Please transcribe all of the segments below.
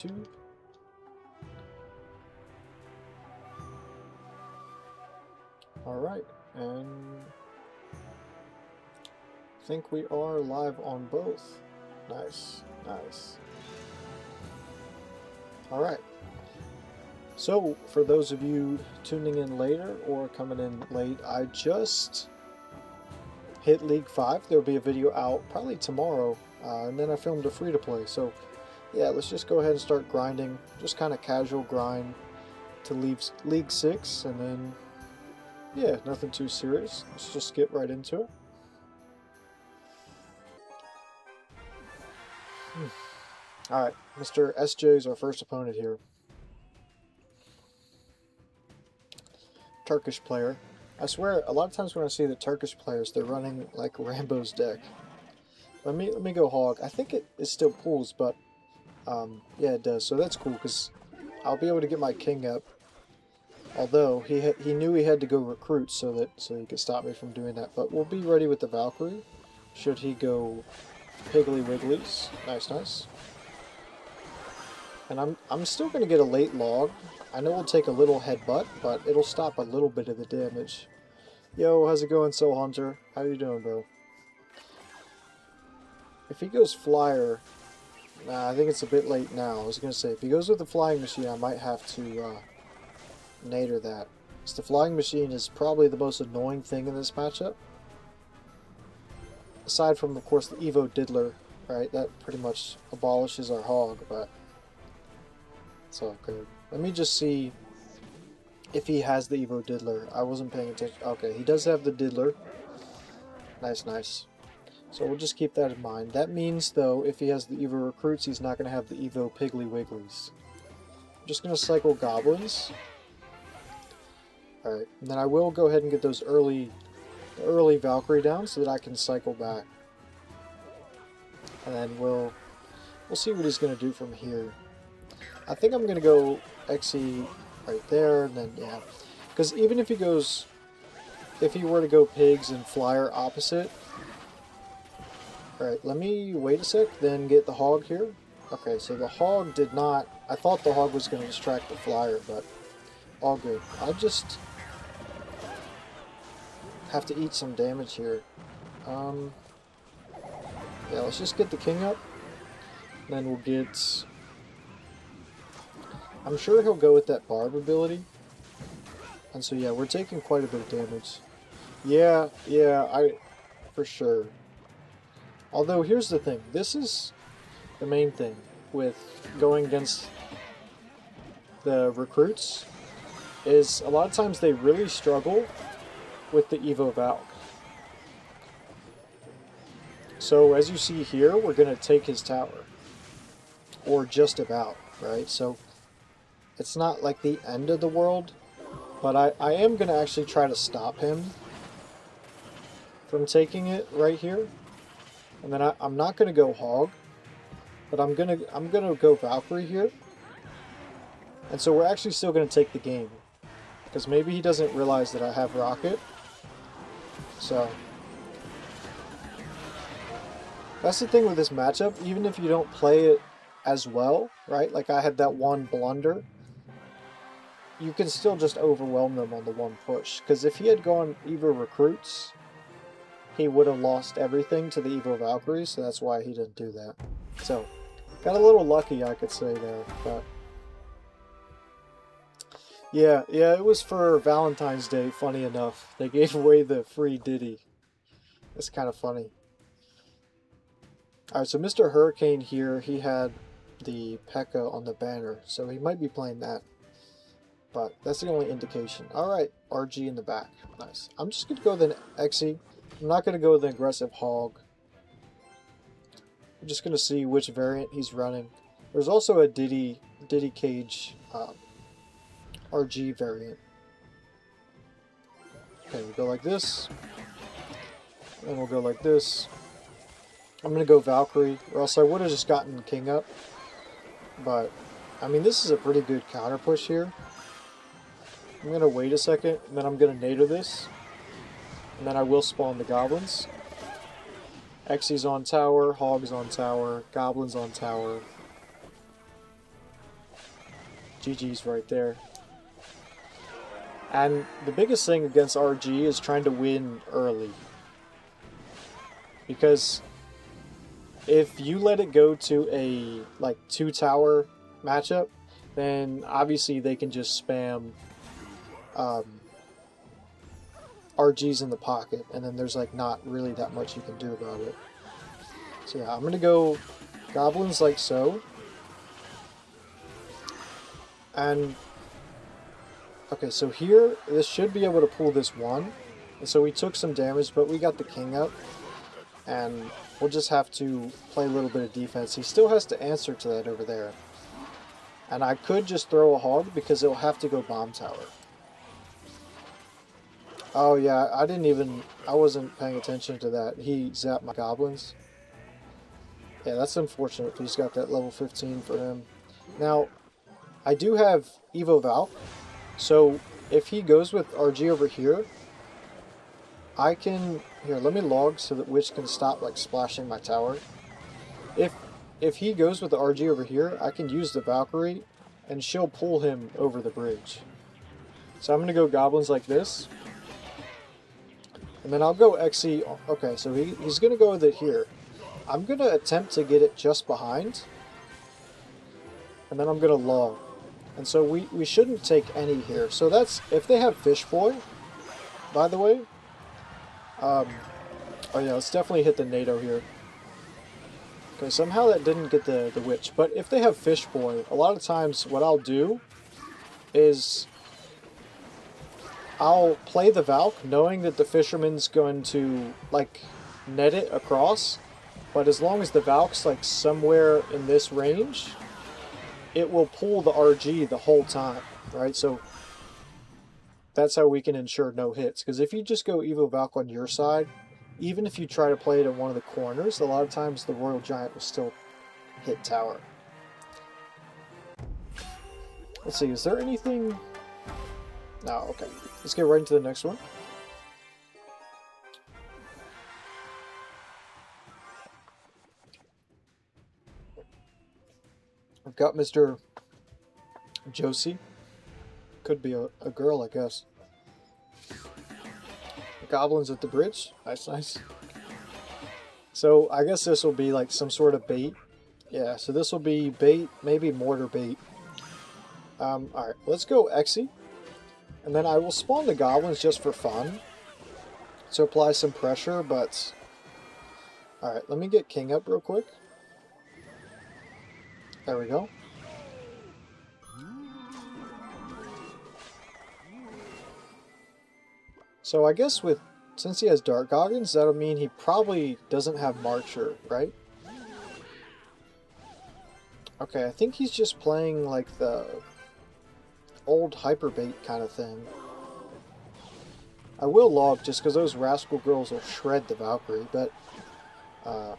Two. Alright, and I think we are live on both. Nice, nice. Alright, so for those of you tuning in later or coming in late, I just hit League 5. There'll be a video out probably tomorrow, and then I filmed a free-to-play. So yeah, let's just go ahead and start grinding, just kind of casual grind to League 6, and then yeah, nothing too serious. Let's just get right into it. Alright, Mr. SJ is our first opponent here. Turkish player. I swear, a lot of times when I see the Turkish players, they're running like Rambo's deck. Let me go hog. I think it still pulls, but yeah, it does. So that's cool because I'll be able to get my king up. Although he knew he had to go recruit so he could stop me from doing that. But we'll be ready with the Valkyrie. Should he go Piggly Wigglies? Nice, nice. And I'm still gonna get a late log. I know we'll take a little headbutt, but it'll stop a little bit of the damage. Yo, how's it going, Soul Hunter? How you doing, bro? If he goes flyer, nah, I think it's a bit late now. I was gonna say if he goes with the flying machine, I might have to nader that. Because the flying machine is probably the most annoying thing in this matchup. Aside from, of course, the Evo Diddler, right? That pretty much abolishes our hog, but it's all good. Let me just see if he has the Evo Diddler. I wasn't paying attention. Okay, he does have the Diddler. Nice, nice. So we'll just keep that in mind. That means, though, if he has the Evo Recruits, he's not going to have the Evo Piggly Wigglies. I'm just going to cycle Goblins. Alright, and then I will go ahead and get those early Valkyrie down so that I can cycle back. And then we'll see what he's going to do from here. I think I'm going to go XE right there, and then, yeah. Because even if he were to go Pigs and Flyer opposite. Alright, let me wait a sec, then get the Hog here. Okay, so the Hog did not, I thought the Hog was going to distract the Flyer, but all good. I just have to eat some damage here. Yeah, let's just get the king up. And then we'll get... I'm sure he'll go with that barb ability. And so yeah, we're taking quite a bit of damage. Yeah, for sure. Although here's the thing. This is the main thing with going against the recruits. Is a lot of times they really struggle with the Evo Valk. So as you see here, we're going to take his tower. Or just about, right? So it's not like the end of the world, but I am going to actually try to stop him from taking it right here. And then I'm not going to go hog, but I'm gonna go Valkyrie here. And so we're actually still going to take the game. Because maybe he doesn't realize that I have Rocket. So that's the thing with this matchup. Even if you don't play it as well, right? Like I had that one blunder. You can still just overwhelm them on the one push. Because if he had gone Evo Recruits, he would have lost everything to the Evo Valkyrie. So that's why he didn't do that. So got a little lucky, I could say there. But yeah, it was for Valentine's Day, funny enough. They gave away the free Diddy. It's kind of funny. Alright, so Mr. Hurricane here, he had the P.E.K.K.A. on the banner, so he might be playing that. But that's the only indication. Alright, RG in the back. Nice. I'm just going to go with an XE. I'm not going to go with an aggressive hog. I'm just going to see which variant he's running. There's also a Diddy Cage RG variant. Okay, we'll go like this. And we'll go like this. I'm going to go Valkyrie, or else I would have just gotten King up. But, I mean, this is a pretty good counter push here. I'm going to wait a second, and then I'm going to nader this. And then I will spawn the goblins. XE's on tower, Hog's on tower, Goblins on tower. GG's right there. And the biggest thing against RG is trying to win early. Because if you let it go to a like 2-tower matchup, then obviously they can just spam RGs in the pocket, and then there's like not really that much you can do about it. So yeah, I'm gonna go goblins like so. And okay, so here, this should be able to pull this one. And so we took some damage, but we got the king up. And we'll just have to play a little bit of defense. He still has to answer to that over there. And I could just throw a hog because it'll have to go bomb tower. Oh yeah, I wasn't paying attention to that. He zapped my goblins. Yeah, that's unfortunate. He's got that level 15 for him. Now, I do have Evo Valk. So if he goes with RG over here, I can... Here, let me log so that Witch can stop like splashing my tower. If he goes with the RG over here, I can use the Valkyrie and she'll pull him over the bridge. So I'm going to go goblins like this. And then I'll go XE. Okay, so he's going to go with it here. I'm going to attempt to get it just behind. And then I'm going to log. And so we shouldn't take any here. So that's... If they have Fish Boy, by the way... oh yeah, let's definitely hit the NATO here. Okay, somehow that didn't get the Witch. But if they have Fish Boy, a lot of times what I'll do is I'll play the Valk knowing that the Fisherman's going to, like, net it across. But as long as the Valk's, like, somewhere in this range, it will pull the RG the whole time, right? So that's how we can ensure no hits. Because if you just go Evo Valk on your side, even if you try to play it in one of the corners, a lot of times the Royal Giant will still hit tower. Let's see, is there anything... No, okay. Let's get right into the next one. I've got Mr. Josie. Could be a girl, I guess. Goblins at the bridge. Nice, nice. So I guess this will be like some sort of bait. Yeah, so this will be bait, maybe mortar bait. Alright, let's go Exe. And then I will spawn the goblins just for fun. To apply some pressure, but... Alright, let me get King up real quick. There we go. So I guess since he has Dark Goggins, that'll mean he probably doesn't have Marcher, right? Okay, I think he's just playing like the old Hyperbait kind of thing. I will log just because those Rascal Girls will shred the Valkyrie, but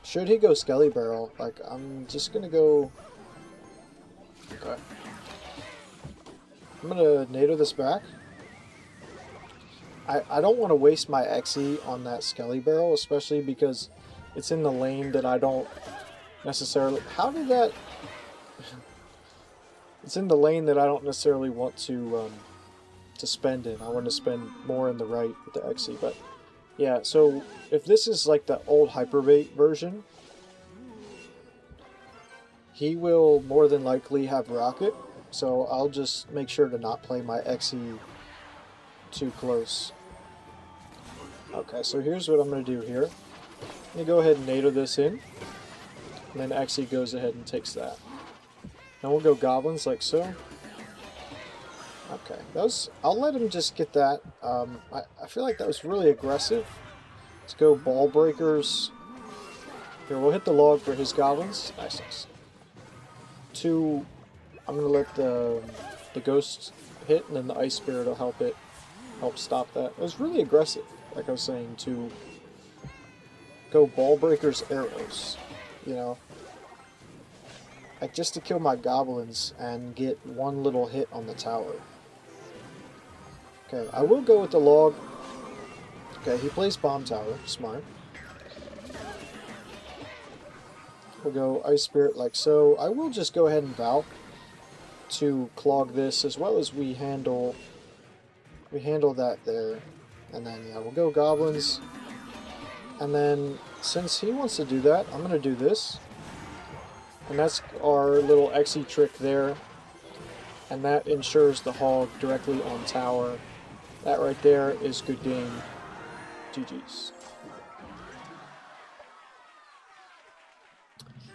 should he go Skelly Barrel, like I'm just gonna go... Okay. I'm gonna NATO this back. I don't want to waste my XE on that Skelly Barrel, especially because it's in the lane that I don't necessarily... How did that... It's in the lane that I don't necessarily want to spend in. I want to spend more in the right with the XE, but... Yeah, so if this is like the old Hyperbait version, he will more than likely have Rocket, so I'll just make sure to not play my XE too close. Okay, so here's what I'm going to do here. I'm going to go ahead and NATO this in, and then XE goes ahead and takes that. Now we'll go goblins like so. Okay, I'll let him just get that. I feel like that was really aggressive. Let's go ball breakers. Here, we'll hit the log for his goblins. Nice, nice. I'm going to let the ghost hit, and then the ice spirit will help stop that. It was really aggressive, like I was saying, to go ball breakers arrows, you know, like just to kill my goblins and get one little hit on the tower. Okay, I will go with the log. Okay, he plays bomb tower, smart. We'll go ice spirit like so. I will just go ahead and Valk to clog this as well as we handle that there. And then yeah, we'll go goblins. And then since he wants to do that, I'm gonna do this. And that's our little EXE trick there. And that ensures the hog directly on tower. That right there is good game. GG's.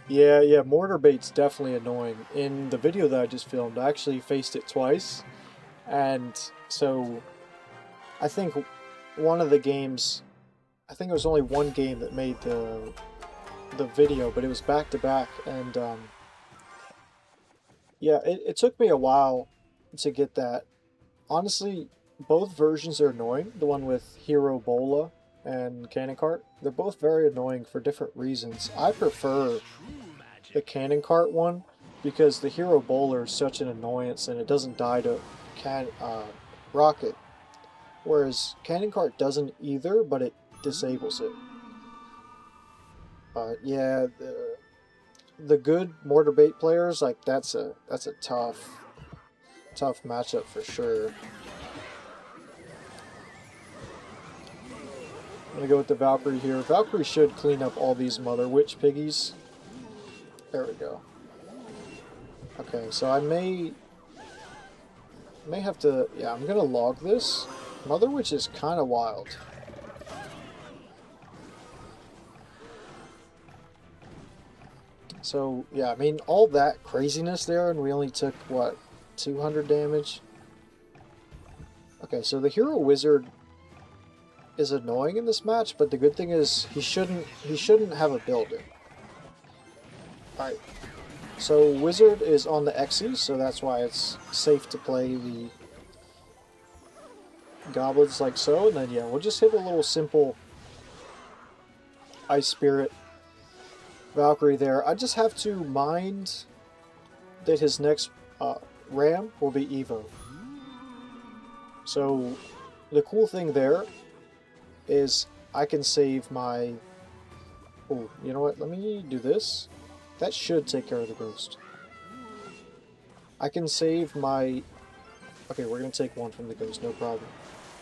Yeah, mortar bait's definitely annoying. In the video that I just filmed, I actually faced it twice. And so I think one of the games, I think it was only one game that made the video, but it was back to back, and yeah, it took me a while to get that. Honestly, both versions are annoying. The one with Hero Bola and Cannon Cart, they're both very annoying for different reasons. I prefer the Cannon Cart one because the Hero Bowler is such an annoyance and it doesn't die to rocket, whereas Cannon Cart doesn't either, but it disables it. Yeah, the good mortar bait players, like that's a tough matchup for sure. I'm gonna go with the Valkyrie here. Valkyrie should clean up all these Mother Witch piggies. There we go. Okay, so I may have to, yeah, I'm gonna log this. Mother Witch is kind of wild. So, yeah, I mean, all that craziness there, and we only took, what, 200 damage? Okay, so the Hero Wizard is annoying in this match, but the good thing is he shouldn't have a builder. Alright, so Wizard is on the EXE, so that's why it's safe to play the goblins like so, and then yeah, we'll just hit a little simple Ice Spirit Valkyrie there. I just have to mind that his next ram will be Evo. So the cool thing there is I can save my... Oh, you know what? Let me do this. That should take care of the ghost. I can save my... Okay, we're going to take one from the ghost, no problem.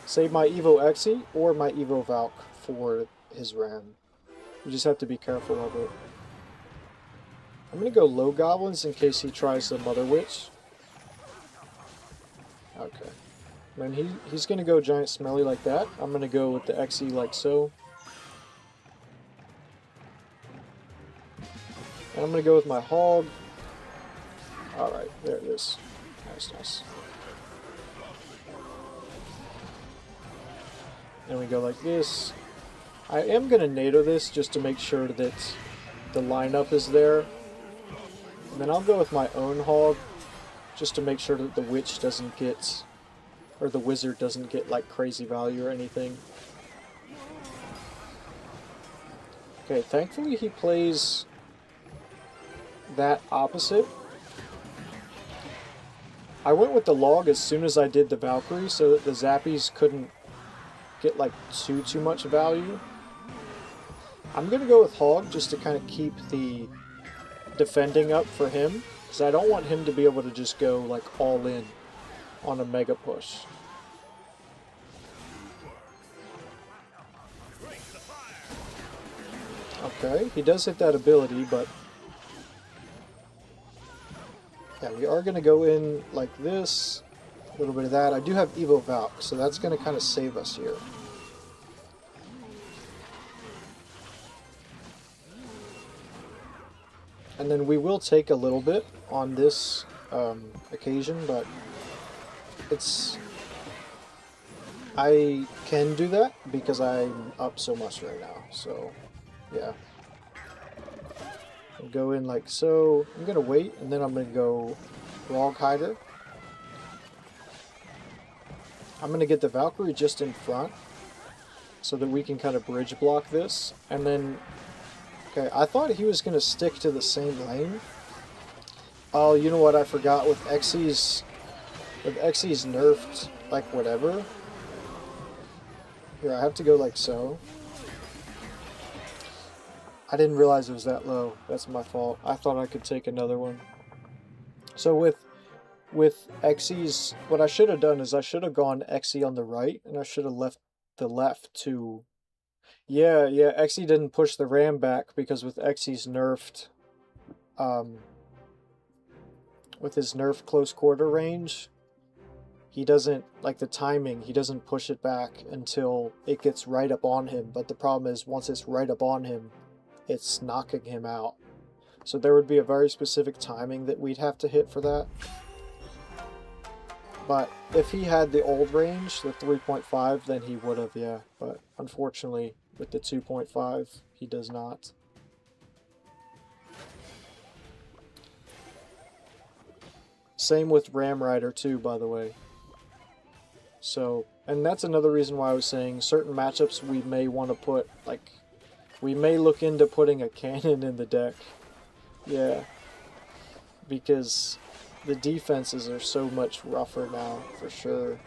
Save my Evo EXE or my Evo Valk for his ram. You just have to be careful of it. I'm going to go low goblins in case he tries the Mother Witch. Okay. And he's going to go giant smelly like that. I'm going to go with the EXE like so. And I'm going to go with my hog. Alright, there it is. Nice, nice. And we go like this. I am going to NATO this just to make sure that the lineup is there. And then I'll go with my own hog just to make sure that the witch doesn't get, or the wizard doesn't get like crazy value or anything. Okay, thankfully he plays that opposite. I went with the log as soon as I did the Valkyrie so that the Zappies couldn't get like too much value. I'm gonna go with hog just to kind of keep the defending up for him, because I don't want him to be able to just go like all in on a mega push. Okay, he does hit that ability, but yeah, we are going to go in like this, a little bit of that. I do have Evo Valk, so that's going to kind of save us here. And then we will take a little bit on this occasion, but I can do that because I'm up so much right now, so yeah. I'll go in like so. I'm going to wait, and then I'm going to go Rog Hider. I'm going to get the Valkyrie just in front so that we can kind of bridge block this, and then... Okay, I thought he was going to stick to the same lane. Oh, you know what I forgot? With EXE's nerfed, like, whatever. Here, I have to go like so. I didn't realize it was that low. That's my fault. I thought I could take another one. So with with Exe's, what I should have done is I should have gone Exe on the right, and I should have left the left to... Yeah, yeah, Exe didn't push the ram back because with Exe's nerfed, with his nerf close quarter range, he doesn't, like the timing, he doesn't push it back until it gets right up on him. But the problem is, once it's right up on him, it's knocking him out. So there would be a very specific timing that we'd have to hit for that. But if he had the old range, the 3.5, then he would have, yeah. But unfortunately, with the 2.5, he does not. Same with Ram Rider too, by the way. So, and that's another reason why I was saying certain matchups we may want to put, like, we may look into putting a cannon in the deck. Yeah. Because the defenses are so much rougher now, for sure.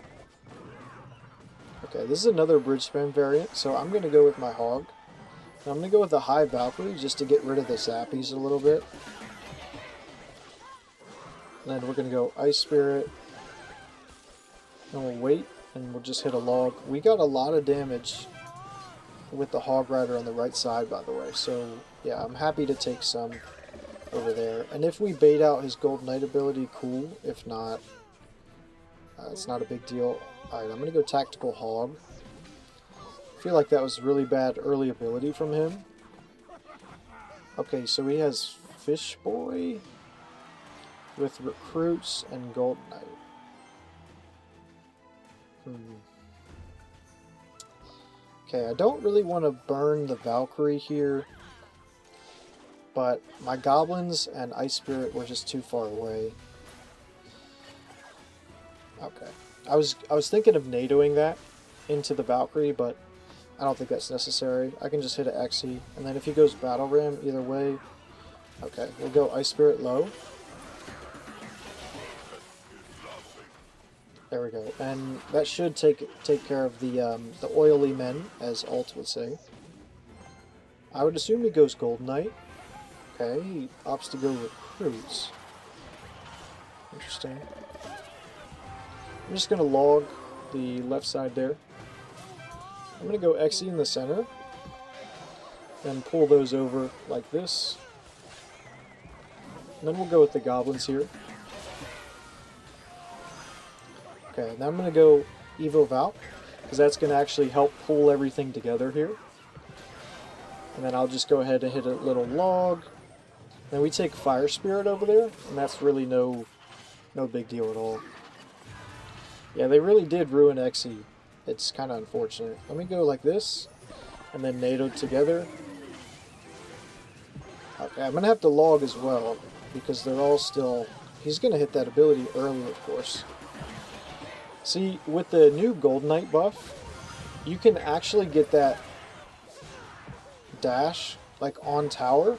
Okay, this is another bridge spam variant, so I'm going to go with my Hog. And I'm going to go with the High Valkyrie just to get rid of the Zappies a little bit. And then we're going to go Ice Spirit. And we'll wait, and we'll just hit a log. We got a lot of damage with the Hog Rider on the right side, by the way. So, yeah, I'm happy to take some over there. And if we bait out his Gold Knight ability, cool. If not, it's not a big deal. Alright, I'm going to go Tactical Hog. I feel like that was really bad early ability from him. Okay, so he has Fish Boy with Recruits and Gold Knight. Okay, I don't really want to burn the Valkyrie here, but my Goblins and Ice Spirit were just too far away. Okay, I was thinking of NATOing that into the Valkyrie, but I don't think that's necessary. I can just hit an Exe, and then if he goes Battle Ram, either way. Okay, we'll go Ice Spirit low. There we go, and that should take care of the oily men, as Alt would say. I would assume he goes Gold Knight. Okay, he opts to go Recruits. Interesting. I'm just going to log the left side there. I'm going to go Exe in the center, and pull those over like this. And then we'll go with the Goblins here. Okay, now I'm going to go Evo Valk, because that's going to actually help pull everything together here. And then I'll just go ahead and hit a little log. Then we take Fire Spirit over there, and that's really no big deal at all. Yeah, they really did ruin Exe. It's kind of unfortunate. Let me go like this, and then NATO together. Okay, I'm going to have to log as well, because they're all still... He's going to hit that ability early, of course. See, with the new Gold Knight buff, you can actually get that dash, like, on tower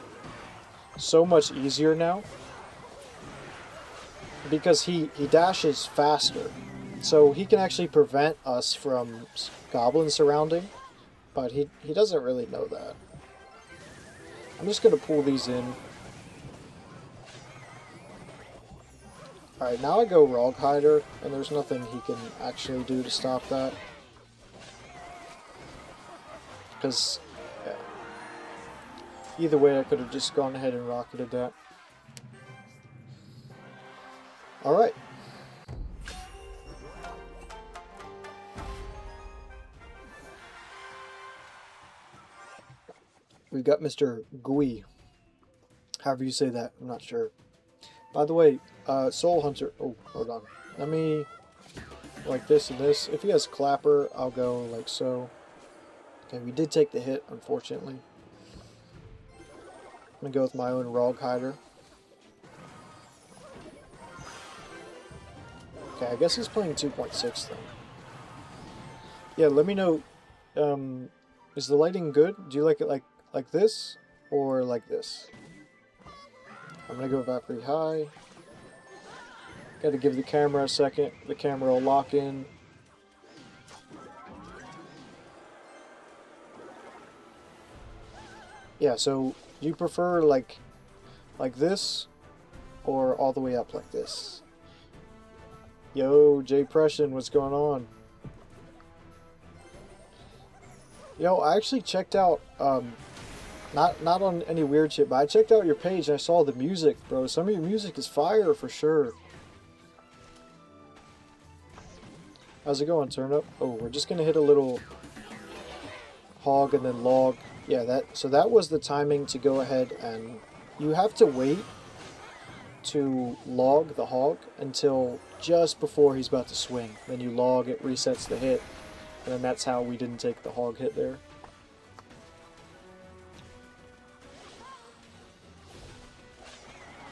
so much easier now. Because he dashes faster. So he can actually prevent us from goblin surrounding, but he doesn't really know that. I'm just going to pull these in. Alright, now I go Rog Hider, and there's nothing he can actually do to stop that. Because, yeah. Either way, I could have just gone ahead and rocketed that. Alright. We've got Mr. Gui. However you say that, I'm not sure. By the way, Soul Hunter... Oh, hold on. Let me... Like this and this. If he has Clapper, I'll go like so. Okay, we did take the hit, unfortunately. I'm going to go with my own Rog Hider. Okay, I guess he's playing 2.6 then. Yeah, let me know. Is the lighting good? Do you like it like this or like this? I'm going to go Valkyrie High. Got to give the camera a second. The camera will lock in. Yeah, so you prefer like this or all the way up like this? Yo, Jay Pression, what's going on? Yo, I actually checked out, not on any weird shit, but I checked out your page and I saw the music, bro. Some of your music is fire for sure. How's it going, Turnip? Oh, we're just gonna hit a little hog and then log. Yeah, so that was the timing to go ahead, and you have to wait to log the hog until just before he's about to swing. Then you log, it resets the hit, and then that's how we didn't take the hog hit there.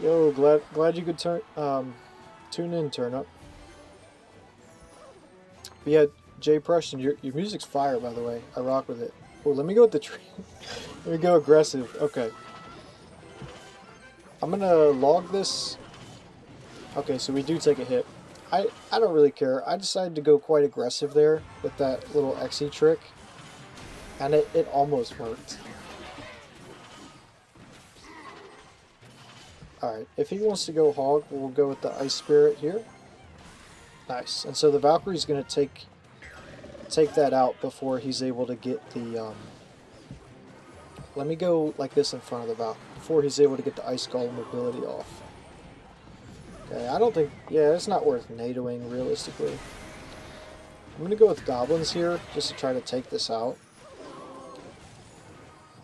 Yo, glad you could tune in, Turnip. But yeah, Jay Preston, your music's fire, by the way. I rock with it. Oh, let me go with the tree. Let me go aggressive. Okay. I'm gonna log this. Okay, so we do take a hit. I don't really care. I decided to go quite aggressive there with that little XE trick. And it almost worked. Alright, if he wants to go hog, we'll go with the Ice Spirit here. Nice. And so the Valkyrie's going to take that out before he's able to get the... let me go like this in front of the Valkyrie before he's able to get the Ice Golem ability off. Okay, I don't think... yeah, it's not worth NATOing realistically. I'm going to go with Goblins here just to try to take this out.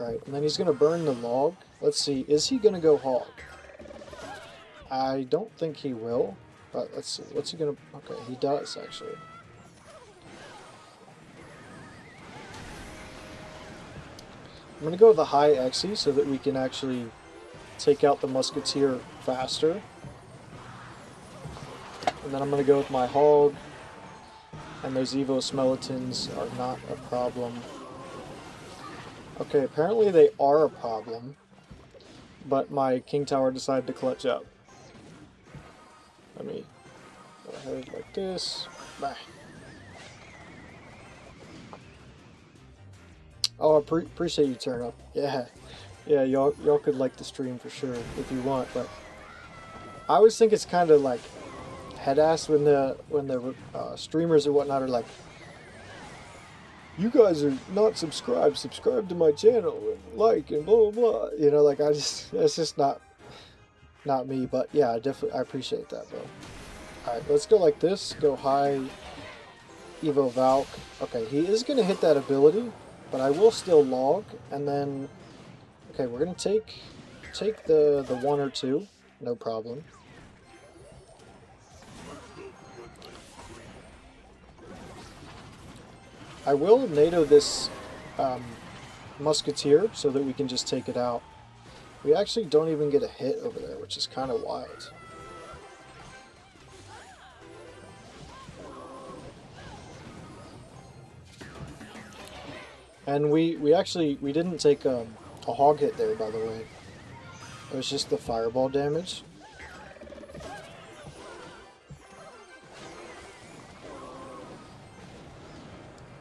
Right, and then he's going to burn the log. Let's see, is he going to go hog? I don't think he will, but let's see. What's he going to... okay, he does, actually. I'm going to go with the high XE so that we can actually take out the Musketeer faster. And then I'm going to go with my hog. And those Evo Skeletons are not a problem. Okay, apparently they are a problem. But my King Tower decided to clutch up. Let me go ahead like this. Bye. Oh, I appreciate you, Turnip. Yeah, y'all could like the stream for sure if you want. But I always think it's kind of like head-ass when the streamers or whatnot are like, you guys are not subscribed. Subscribe to my channel and like and blah blah blah. You know, like that's just not me. But yeah, I appreciate that, bro. All right, let's go like this. Go high. Evo Valk. Okay, he is gonna hit that ability, but I will still log, and then okay, we're gonna take the 1 or 2, no problem. I will NATO this Musketeer so that we can just take it out. We actually don't even get a hit over there, which is kind of wild. And we didn't take a hog hit there, by the way. It was just the fireball damage.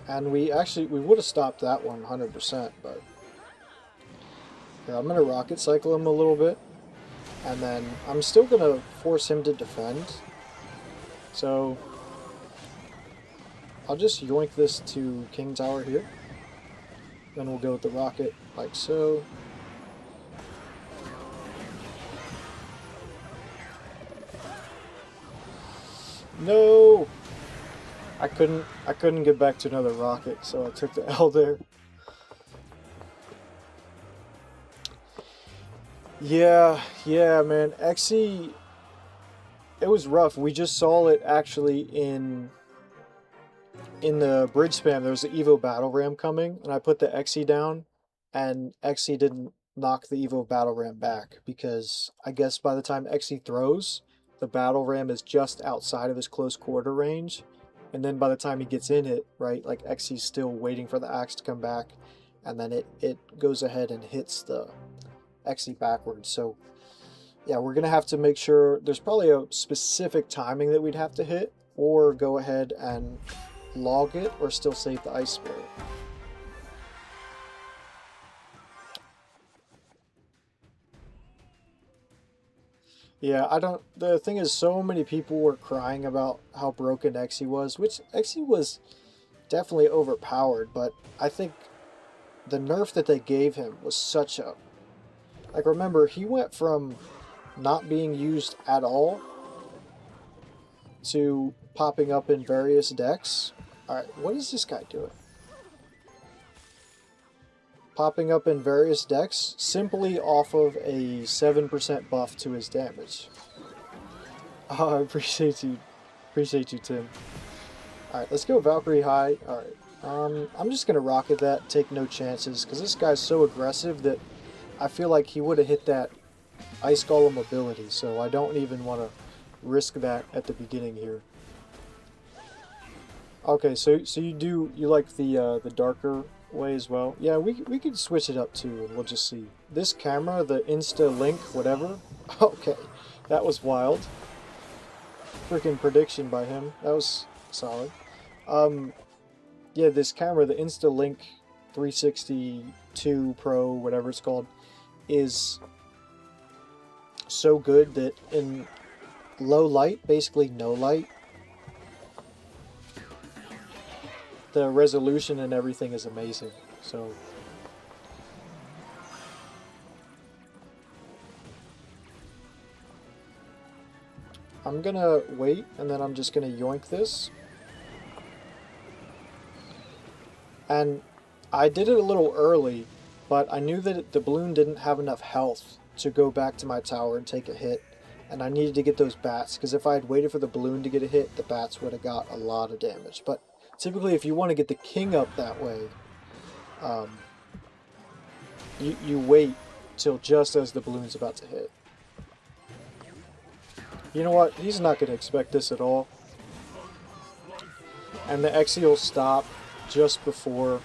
And we would have stopped that one 100%, but here, I'm gonna rocket cycle him a little bit, and then I'm still gonna force him to defend. So I'll just yoink this to King Tower here. Then we'll go with the rocket like so. No! I couldn't get back to another rocket, so I took the L there. Yeah, man. XE, it was rough. We just saw it actually in the bridge spam. There was an Evo battle ram coming, and I put the XE down, and XE didn't knock the Evo battle ram back because I guess by the time XE throws, the battle ram is just outside of his close quarter range. And then by the time he gets in it, right, like XE's still waiting for the axe to come back, and then it goes ahead and hits the XE backwards. So yeah, we're gonna have to make sure there's probably a specific timing that we'd have to hit, or go ahead and log it, or still save the Ice Spirit. Yeah, I don't. The thing is, so many people were crying about how broken Exe was, which Exe was definitely overpowered, but I think the nerf that they gave him was such a. Like, remember, he went from not being used at all to popping up in various decks. Alright, what is this guy doing? Popping up in various decks simply off of a 7% buff to his damage. Oh, I appreciate you. Appreciate you, Tim. Alright, let's go Valkyrie high. Alright. I'm just going to rocket that, take no chances, because this guy's so aggressive that I feel like he would have hit that Ice Golem ability, so I don't even want to risk that at the beginning here. Okay, so you like the darker way as well? Yeah, we could switch it up too, and we'll just see. This camera, the Insta Link, whatever. Okay, that was wild. Freaking prediction by him. That was solid. Yeah, this camera, the Insta Link 362 Pro, whatever it's called, is so good that in low light, basically no light, the resolution and everything is amazing. So I'm gonna wait, and then I'm just gonna yoink this. And I did it a little early, but I knew that the balloon didn't have enough health to go back to my tower and take a hit, and I needed to get those bats, because if I had waited for the balloon to get a hit, the bats would have got a lot of damage. But typically, if you want to get the king up that way, you wait till just as the balloon's about to hit. You know what? He's not going to expect this at all. And the Exe will stop just before...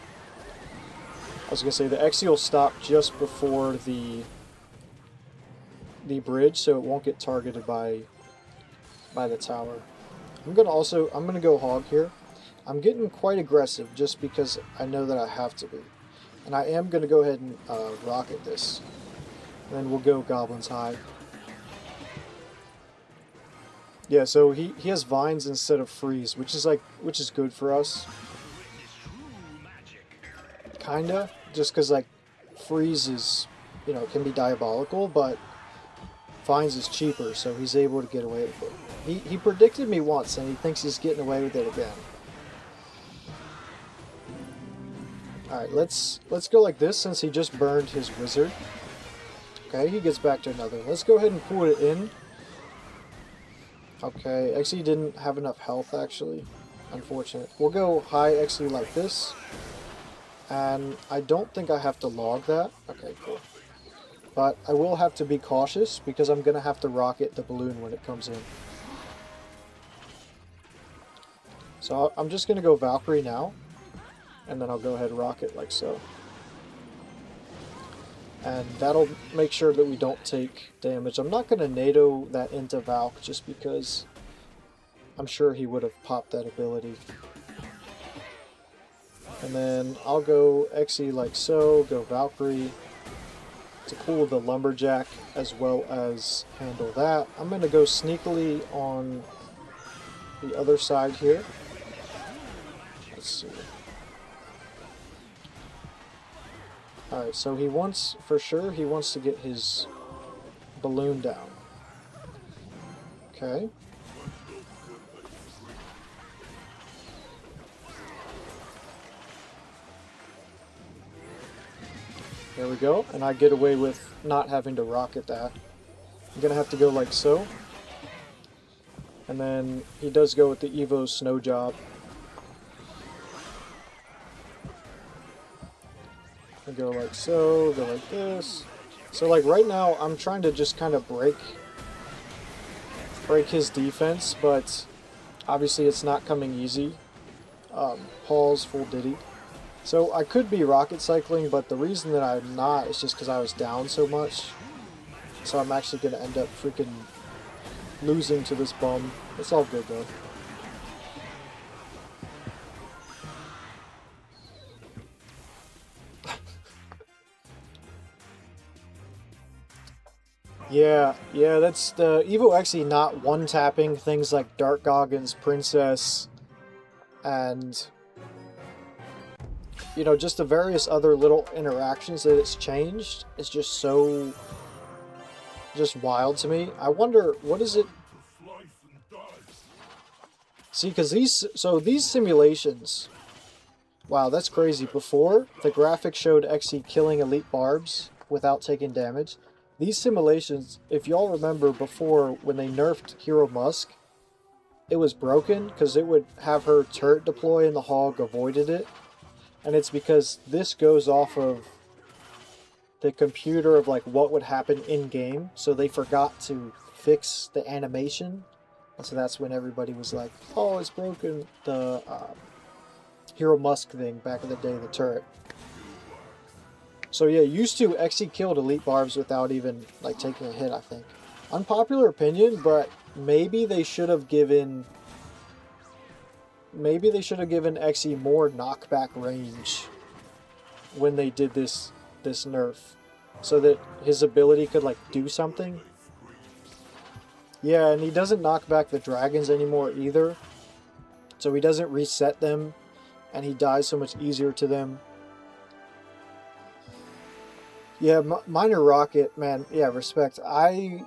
I was going to say, the Exe will stop just before the bridge, so it won't get targeted by the tower. I'm going to go hog here. I'm getting quite aggressive just because I know that I have to be. And I am going to go ahead and rocket this. And then we'll go goblins high. Yeah, so he has vines instead of freeze, which is good for us. Kinda, just because like freeze is, you know, can be diabolical, but vines is cheaper, so he's able to get away with it. He predicted me once, and he thinks he's getting away with it again. All right, let's go like this since he just burned his wizard. Okay, he gets back to another. Let's go ahead and pull it in. Okay, Exe didn't have enough health, actually. Unfortunate. We'll go high Exe like this. And I don't think I have to log that. Okay, cool. But I will have to be cautious because I'm going to have to rocket the balloon when it comes in. So I'm just going to go Valkyrie now. And then I'll go ahead and rocket like so. And that'll make sure that we don't take damage. I'm not going to NATO that into Valk just because I'm sure he would have popped that ability. And then I'll go Exe like so, go Valkyrie to pull the Lumberjack as well as handle that. I'm going to go sneakily on the other side here. Let's see. Alright, so he wants, for sure, he wants to get his balloon down. Okay. There we go, and I get away with not having to rocket that. I'm gonna have to go like so. And then he does go with the Evo Snow Job. I go like so, go like this. So like right now, I'm trying to just kind of break his defense, but obviously it's not coming easy. Paul's full Diddy. So I could be rocket cycling, but the reason that I'm not is just because I was down so much. So I'm actually going to end up freaking losing to this bum. It's all good though. Yeah, that's the Evo XE not one-tapping things like Dark Goggins, Princess, and, you know, just the various other little interactions that it's changed. It's just so, just wild to me. I wonder, what is it? See, because these simulations, wow, that's crazy. Before, the graphics showed XE killing elite barbs without taking damage. These simulations, if y'all remember before when they nerfed Hero Musk, it was broken because it would have her turret deploy and the hog avoided it. And it's because this goes off of the computer of like what would happen in game, so they forgot to fix the animation. And so that's when everybody was like, oh, it's broken, the Hero Musk thing back in the day, the turret. So yeah, used to XE killed elite barbs without even like taking a hit, I think. Unpopular opinion, but maybe they should have given XE more knockback range when they did this nerf, so that his ability could like do something. Yeah, and he doesn't knock back the dragons anymore either, so he doesn't reset them, and he dies so much easier to them. Yeah, Minor Rocket, man. Yeah, respect. I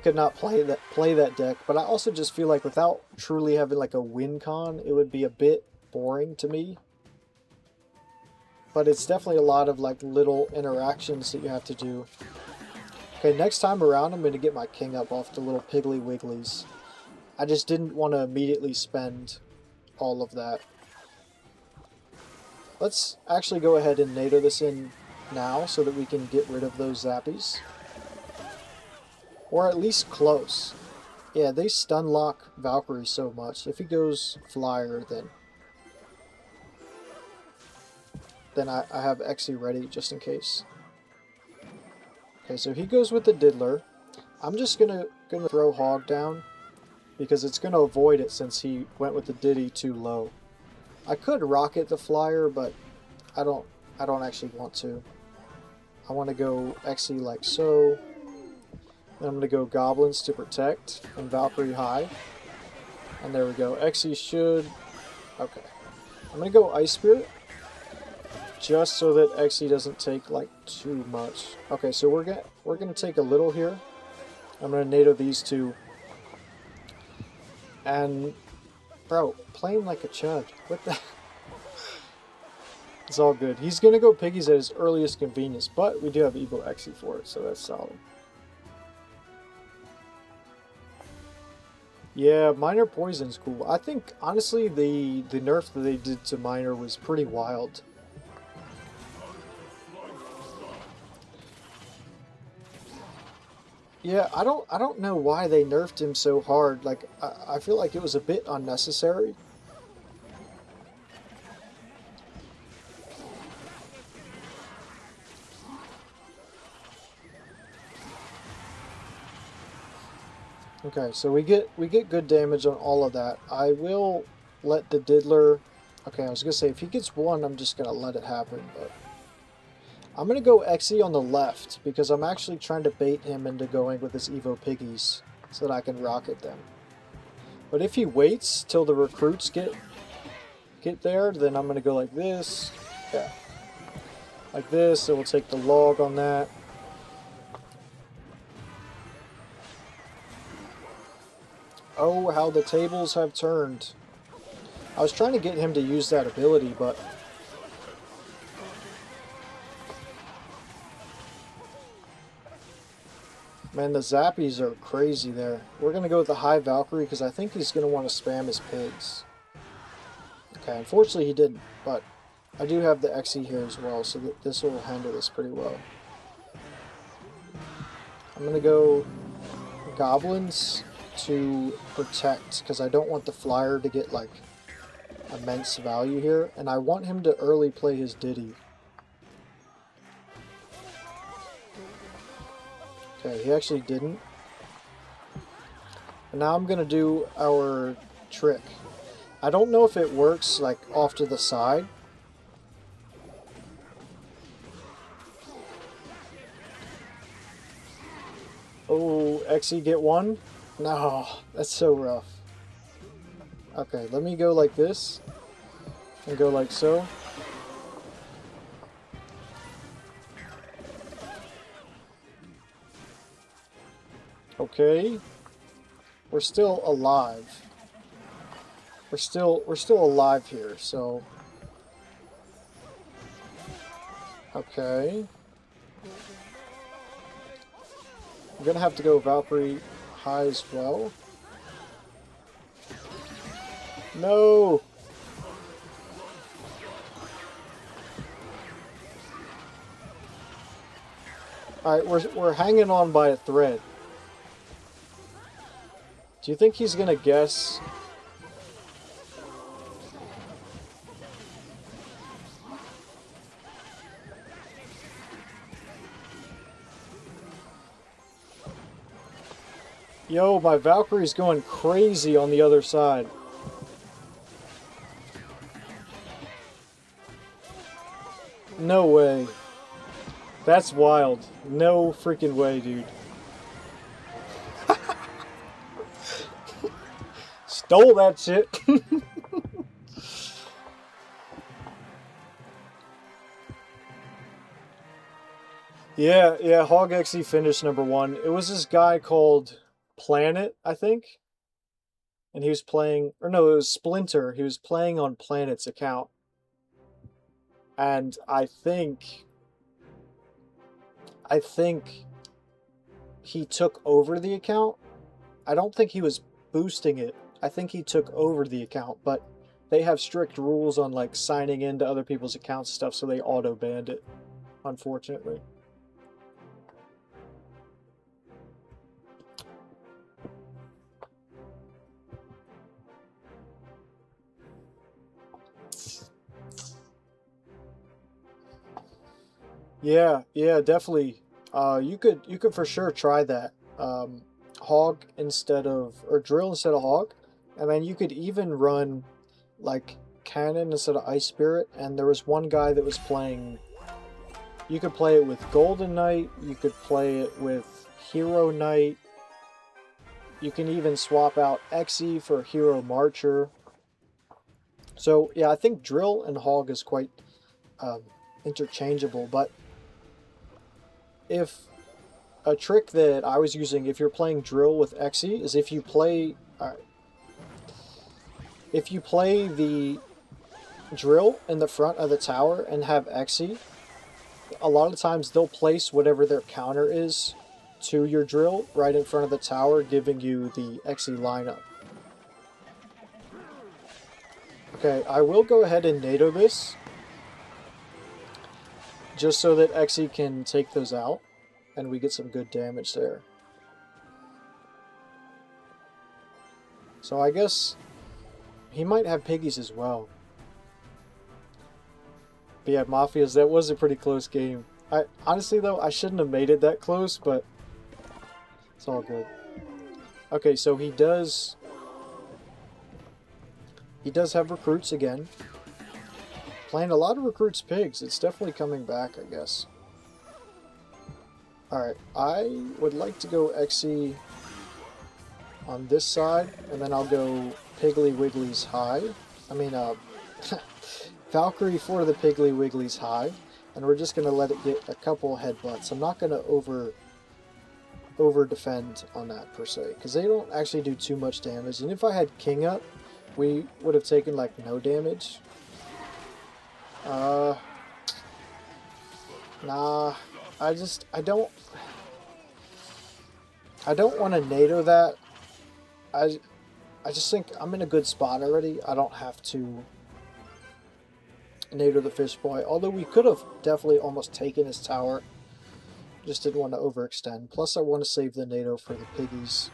could not play that deck, but I also just feel like without truly having like a win con, it would be a bit boring to me. But it's definitely a lot of like little interactions that you have to do. Okay, next time around, I'm going to get my king up off the little Piggly Wigglies. I just didn't want to immediately spend all of that. Let's actually go ahead and NATO this in now so that we can get rid of those zappies. Or at least close. Yeah, they stun lock Valkyrie so much. If he goes flyer, then I have XE ready just in case. Okay, so he goes with the Diddler. I'm just gonna throw Hog down because it's gonna avoid it since he went with the Diddy too low. I could rocket the flyer, but I don't actually want to. I want to go XE like so. Then I'm gonna go Goblins to protect and Valkyrie high. And there we go. XE should. Okay. I'm gonna go Ice Spirit, just so that XE doesn't take like too much. Okay, so we're gonna take a little here. I'm gonna NATO these two. And bro, playing like a chud. What the? It's all good. He's gonna go piggies at his earliest convenience, but we do have Evo XE for it, so that's solid. Yeah, Minor Poison's cool. I think honestly the nerf that they did to Minor was pretty wild. Yeah, I don't know why they nerfed him so hard. Like I feel like it was a bit unnecessary. Okay, so we get good damage on all of that. I will let the Diddler. Okay, I was gonna say if he gets one, I'm just gonna let it happen, but I'm gonna go XE on the left because I'm actually trying to bait him into going with his Evo Piggies so that I can rocket them. But if he waits till the recruits get there, then I'm gonna go like this. Yeah. Like this, and we'll take the log on that. Oh, how the tables have turned. I was trying to get him to use that ability, but man, the zappies are crazy there. We're going to go with the high Valkyrie because I think he's going to want to spam his pigs. Okay, unfortunately he didn't, but I do have the XE here as well, so that this will handle this pretty well. I'm going to go Goblins to protect because I don't want the flyer to get like immense value here, and I want him to early play his Diddy. Okay, he actually didn't. And now I'm gonna do our trick. I don't know if it works like off to the side. Oh, Exe get one? No, that's so rough. Okay, let me go like this. And go like so. Okay. We're still alive. We're still alive here, so okay. I'm gonna have to go Valkyrie high as well. No! Alright, we're hanging on by a thread. Do you think he's gonna guess? Yo, my Valkyrie's going crazy on the other side. No way. That's wild. No freaking way, dude. Stole that shit. Yeah, HOG EXE finished #1. It was this guy called Planet, I think. And he was playing, or no, it was Splinter. He was playing on Planet's account. And I think he took over the account. I don't think he was boosting it. I think he took over the account, but they have strict rules on like signing into other people's accounts and stuff, so they auto banned it, unfortunately. Yeah, definitely. You could for sure try that. Hog instead of, or drill instead of hog, and then you could even run like cannon instead of ice spirit. And there was one guy that was playing. You could play it with Golden Knight. You could play it with Hero Knight. You can even swap out Exe for Hero Marcher. So yeah, I think drill and hog is quite interchangeable, but if a trick that I was using, if you're playing drill with Exe, is if you play the drill in the front of the tower and have Exe, a lot of times they'll place whatever their counter is to your drill right in front of the tower, giving you the Exe lineup. Okay, I will go ahead and NATO this, just so that Exe can take those out, and we get some good damage there. So I guess he might have piggies as well. But yeah, Mafias, that was a pretty close game. Honestly though, I shouldn't have made it that close, but it's all good. Okay, so he does have recruits again. Playing a lot of recruits pigs. It's definitely coming back, I guess. Alright, I would like to go Exe on this side, and then I'll go Piggly Wiggly's high. I mean, Valkyrie for the Piggly Wiggly's high, and we're just going to let it get a couple headbutts. I'm not going to over defend on that per se, because they don't actually do too much damage. And if I had King up, we would have taken like no damage. Nah, I don't want to NATO that. I just think I'm in a good spot already. I don't have to NATO the fish boy. Although we could have definitely almost taken his tower. Just didn't want to overextend. Plus I want to save the NATO for the piggies.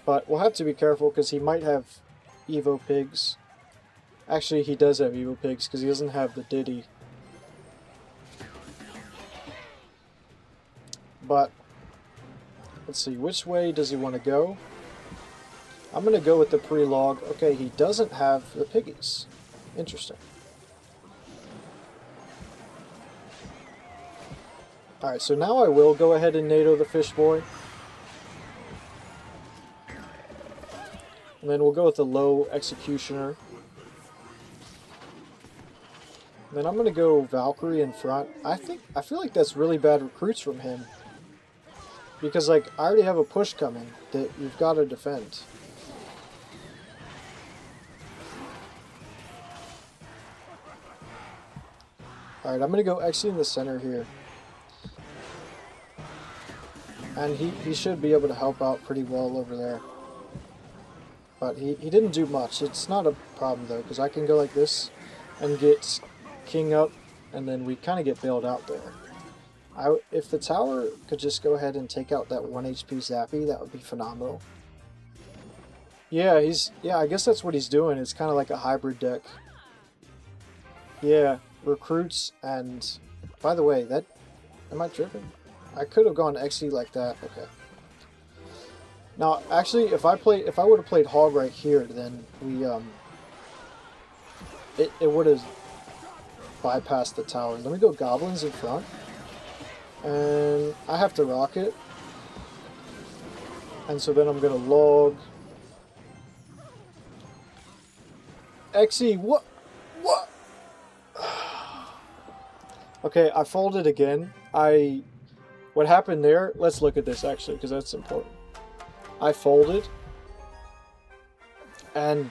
But we'll have to be careful because he might have Evo pigs. Actually, he does have Evo pigs because he doesn't have the Diddy. But let's see, which way does he want to go? I'm going to go with the pre-log. Okay, he doesn't have the piggies. Interesting. Alright, so now I will go ahead and NATO the Fish Boy. And then we'll go with the low Executioner. And then I'm going to go Valkyrie in front. I feel like that's really bad recruits from him. Because, like, I already have a push coming that you've got to defend. Alright, I'm going to go Exe in the center here. And he should be able to help out pretty well over there. But he didn't do much. It's not a problem, though, because I can go like this and get King up, and then we kind of get bailed out there. If the tower could just go ahead and take out that 1 HP Zappy, that would be phenomenal. Yeah, I guess that's what he's doing. It's kind of like a hybrid deck. Yeah, recruits, and by the way, am I tripping? I could have gone Exe like that. Okay. Now, actually, if I would have played Hog right here, then we it would have bypassed the tower. Let me go Goblins in front. And I have to rocket. And so then I'm going to log. Exe, what? What? Okay, I folded again. What happened there? Let's look at this actually, because that's important. I folded. And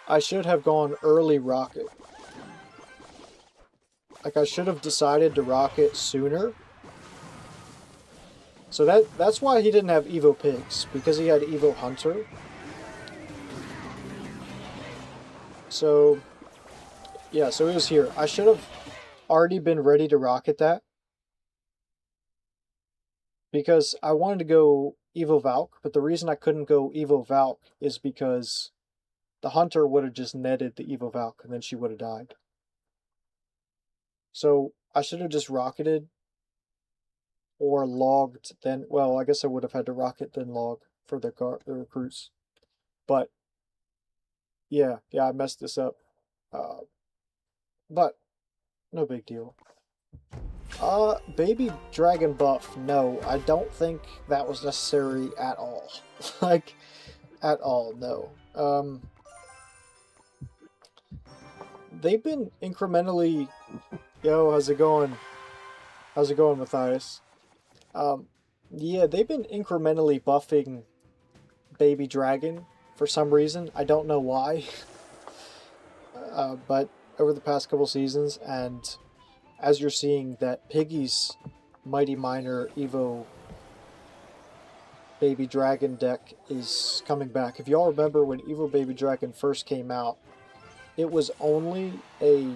I should have gone early rocket. Like, I should have decided to rocket sooner. So that's why he didn't have Evo Pigs, because he had Evo Hunter. So, yeah, so it was here. I should have already been ready to rocket that. Because I wanted to go Evo Valk, but the reason I couldn't go Evo Valk is because the Hunter would have just netted the Evo Valk, and then she would have died. So, I should have just rocketed or logged then. Well, I guess I would have had to rocket then log for the recruits. But yeah, I messed this up. But no big deal. Baby Dragon buff. No, I don't think that was necessary at all. Like, at all, no. They've been incrementally... Yo, how's it going? How's it going, Matthias? Yeah, they've been incrementally buffing Baby Dragon for some reason. I don't know why. But over the past couple seasons, and as you're seeing that Piggy's Mighty Miner Evo Baby Dragon deck is coming back. If y'all remember when Evo Baby Dragon first came out, it was only a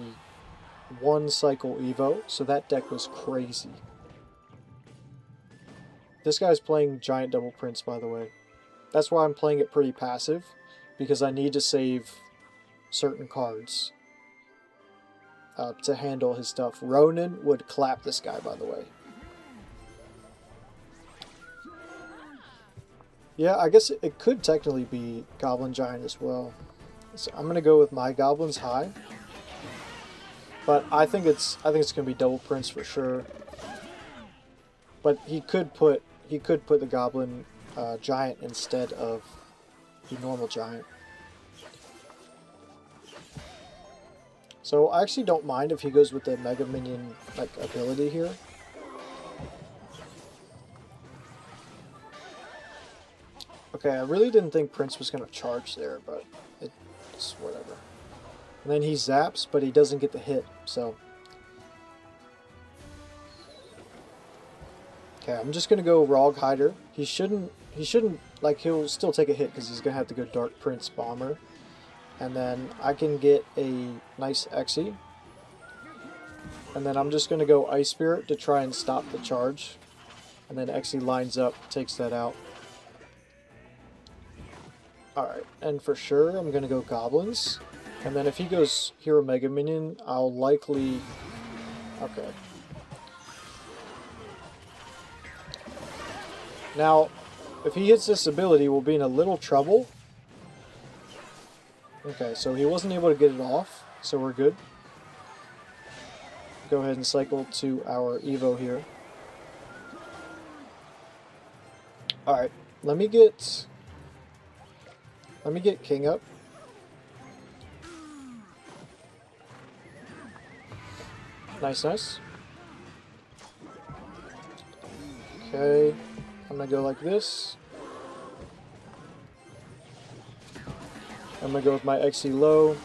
1 cycle Evo, so that deck was crazy. This guy's playing Giant Double Prince, by the way. That's why I'm playing it pretty passive, because I need to save certain cards to handle his stuff. Ronin would clap this guy, by the way. Yeah, I guess it could technically be Goblin Giant as well. So I'm gonna go with my Goblins high, but I think it's gonna be Double Prince for sure. But he could put the Goblin Giant instead of the normal Giant. So I actually don't mind if he goes with the Mega Minion like ability here. Okay, I really didn't think Prince was going to charge there, but it's whatever. And then he zaps, but he doesn't get the hit, so... Okay, I'm just going to go Rog Hider. He shouldn't, like, he'll still take a hit because he's going to have to go Dark Prince Bomber. And then I can get a nice Exe. And then I'm just going to go Ice Spirit to try and stop the charge. And then Exe lines up, takes that out. Alright, and for sure I'm going to go Goblins. And then if he goes Hero Mega Minion, I'll likely... Okay. Now, if he hits this ability, we'll be in a little trouble. Okay, so he wasn't able to get it off, so we're good. Go ahead and cycle to our Evo here. Alright, let me get King up. Nice, nice. Okay, I'm gonna go like this. I'm gonna go with my XE low.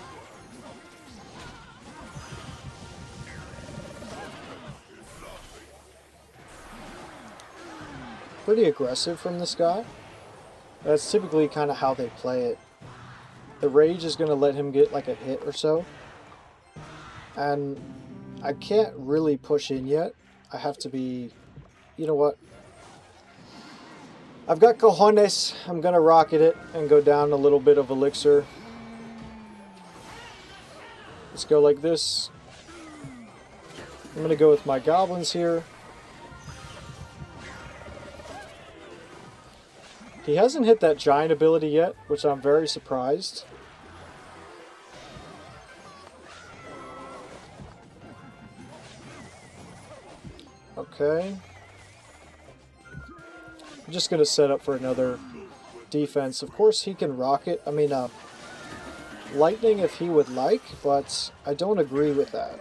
Pretty aggressive from this guy. That's typically kind of how they play it. The rage is gonna let him get like a hit or so. And I can't really push in yet. I have to be... You know what? I've got cojones. I'm gonna rocket it and go down a little bit of elixir. Let's go like this. I'm gonna go with my goblins here. He hasn't hit that giant ability yet, which I'm very surprised. Okay. I'm just going to set up for another defense. Of course, he can rocket. I mean, lightning if he would like, but I don't agree with that.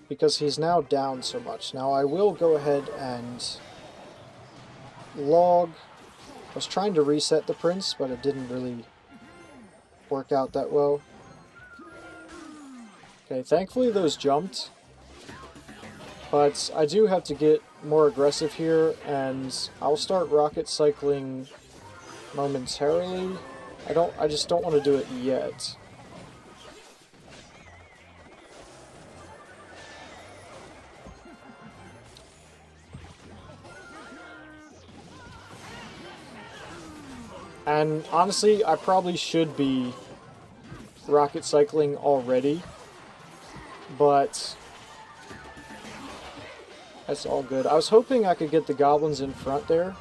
Because he's now down so much. Now, I will go ahead and log. I was trying to reset the prince, but it didn't really work out that well. Okay, thankfully those jumped. But I do have to get more aggressive here, and I'll start rocket cycling momentarily. I just don't want to do it yet. And honestly, I probably should be rocket cycling already, but that's all good. I was hoping I could get the goblins in front there.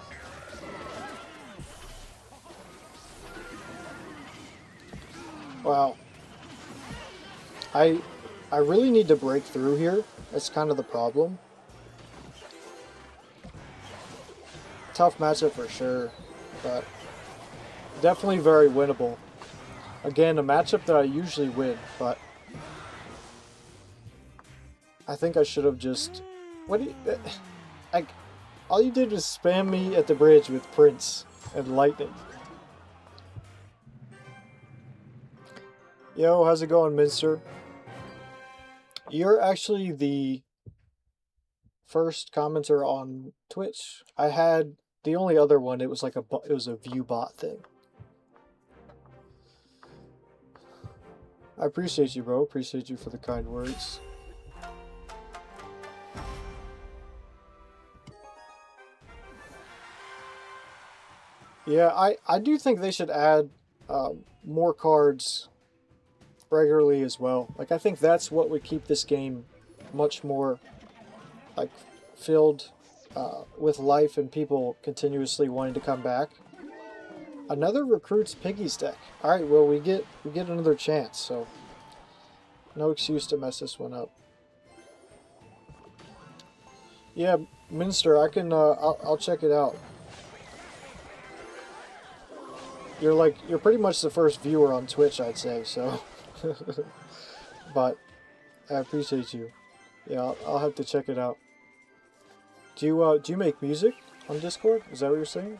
Wow. I really need to break through here. That's kind of the problem. Tough matchup for sure, but definitely very winnable. Again, a matchup that I usually win, but I think I should have just... What do you... Like, all you did was spam me at the bridge with Prince and Lightning. Yo, how's it going, Minster? You're actually the first commenter on Twitch. I had the only other one. It was like it was a view bot thing. I appreciate you, bro. Appreciate you for the kind words. Yeah, I do think they should add more cards regularly as well. Like, I think that's what would keep this game much more like filled with life and people continuously wanting to come back. Another recruits Piggy's deck. All right, well we get another chance, so no excuse to mess this one up. Yeah, Minster, I can I'll check it out. You're pretty much the first viewer on Twitch, I'd say, so. But I appreciate you. Yeah, I'll have to check it out. Do you make music on Discord? Is that what you're saying?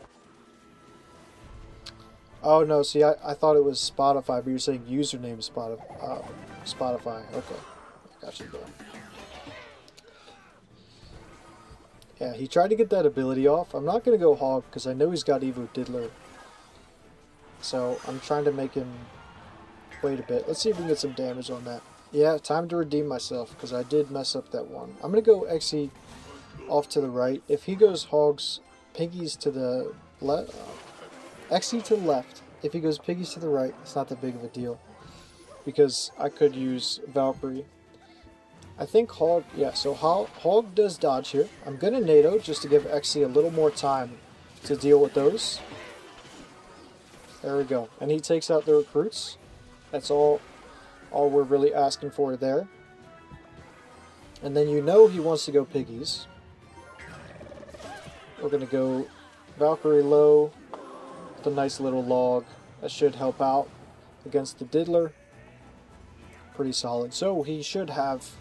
Oh no, see, I thought it was Spotify, but you're saying username Spotify. Okay, got you, bro. Yeah, he tried to get that ability off. I'm not gonna go hog because I know he's got Evo Diddler. So I'm trying to make him wait a bit. Let's see if we can get some damage on that. Yeah, time to redeem myself because I did mess up that one. I'm gonna go XE off to the right. If he goes hogs, piggies to the left. XE to the left. If he goes piggies to the right, it's not that big of a deal. Because I could use Valkyrie. I think Hog... Yeah, so Hog does dodge here. I'm going to NATO just to give XE a little more time to deal with those. There we go. And he takes out the recruits. That's all we're really asking for there. And then you know he wants to go piggies. We're going to go Valkyrie low with a nice little log. That should help out against the Diddler. Pretty solid. So he should have...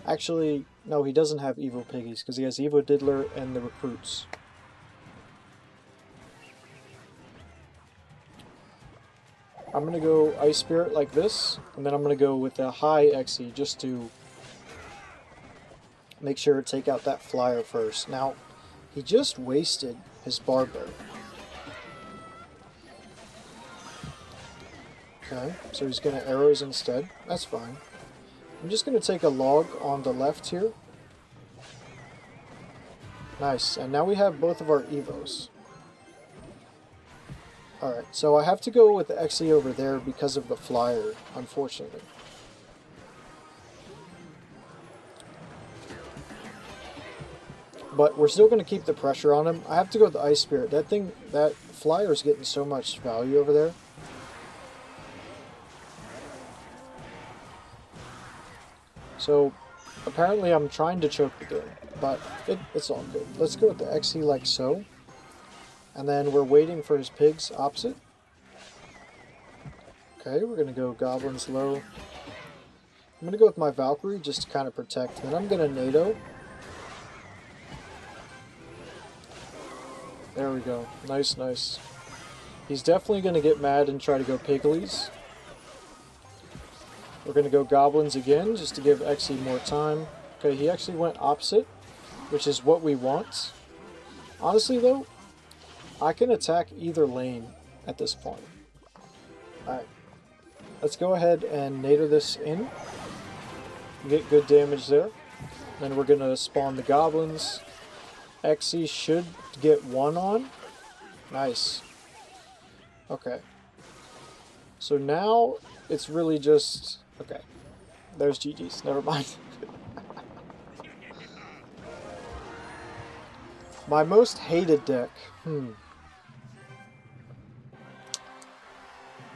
Actually, no, he doesn't have Evo Piggies because he has Evo Diddler and the Recruits. I'm going to go Ice Spirit like this, and then I'm going to go with a high EXE just to make sure to take out that flyer first. Now, he just wasted his Barbarian. Okay, so he's going to arrows instead. That's fine. I'm just going to take a log on the left here. Nice, and now we have both of our Evos. Alright, so I have to go with the EXE over there because of the flyer, unfortunately. But we're still going to keep the pressure on him. I have to go with the Ice Spirit. That flyer is getting so much value over there. So, apparently I'm trying to choke the game, but it's all good. Let's go with the EXE like so. And then we're waiting for his pigs opposite. Okay, we're going to go Goblins low. I'm going to go with my Valkyrie just to kind of protect. Then I'm going to NATO. There we go. Nice, nice. He's definitely going to get mad and try to go Piglies. We're going to go Goblins again just to give EXE more time. Okay, he actually went opposite, which is what we want. Honestly, though, I can attack either lane at this point. Alright. Let's go ahead and NATO this in. Get good damage there. Then we're going to spawn the Goblins. EXE should get one on. Nice. Okay. So now it's really just... Okay. There's GG's. Never mind. My most hated deck.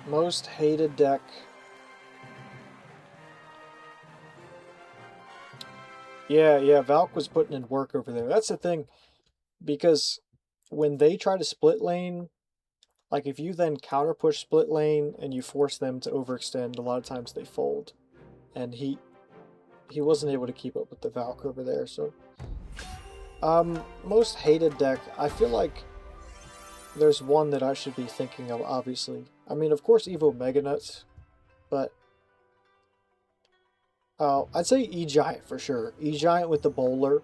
Most hated deck. Yeah, Valk was putting in work over there. That's the thing. Because when they try to split lane, like if you then counter push split lane and you force them to overextend, a lot of times they fold. And he wasn't able to keep up with the Valk over there, so... most hated deck. I feel like there's one that I should be thinking of, obviously. I mean, of course, Evo Mega Nuts, but I'd say E-Giant for sure. E-Giant with the Bowler,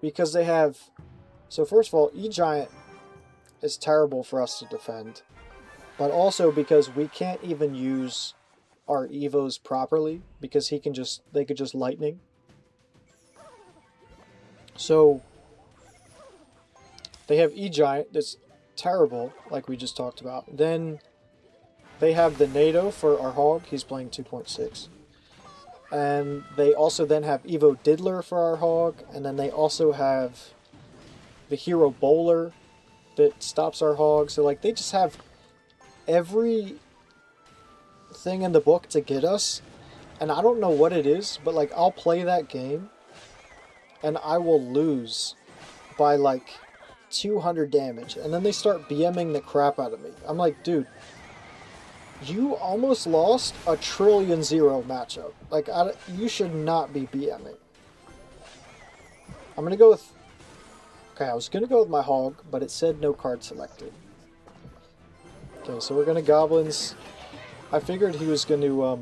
because they have... So first of all, E-Giant is terrible for us to defend, but also because we can't even use our Evos properly, because they could just Lightning. So they have E-Giant that's terrible, like we just talked about. Then they have the NATO for our Hog. He's playing 2.6. And they also then have Evo Diddler for our Hog. And then they also have the Hero Bowler that stops our Hog. So, like, they just have every thing in the book to get us. And I don't know what it is, but, like, I'll play that game and I will lose by, like, 200 damage, and then they start BMing the crap out of me. I'm like, dude, you almost lost a 1,000,000,000 matchup. Like, you should not be BMing. I'm gonna go with... Okay, I was gonna go with my Hog, but it said no card selected. Okay, so we're gonna Goblins. I figured he was gonna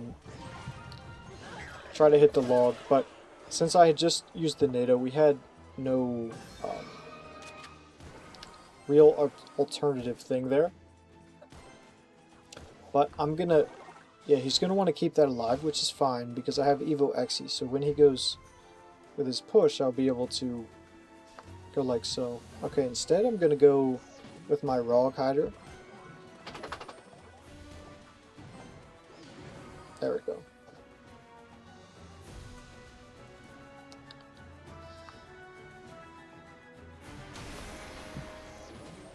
try to hit the log, but since I had just used the NATO, we had no real alternative thing there. But I'm gonna... Yeah, he's gonna want to keep that alive, which is fine, because I have Evo EXE, so when he goes with his push, I'll be able to go like so. Okay, instead I'm gonna go with my Rog Hider. There we go.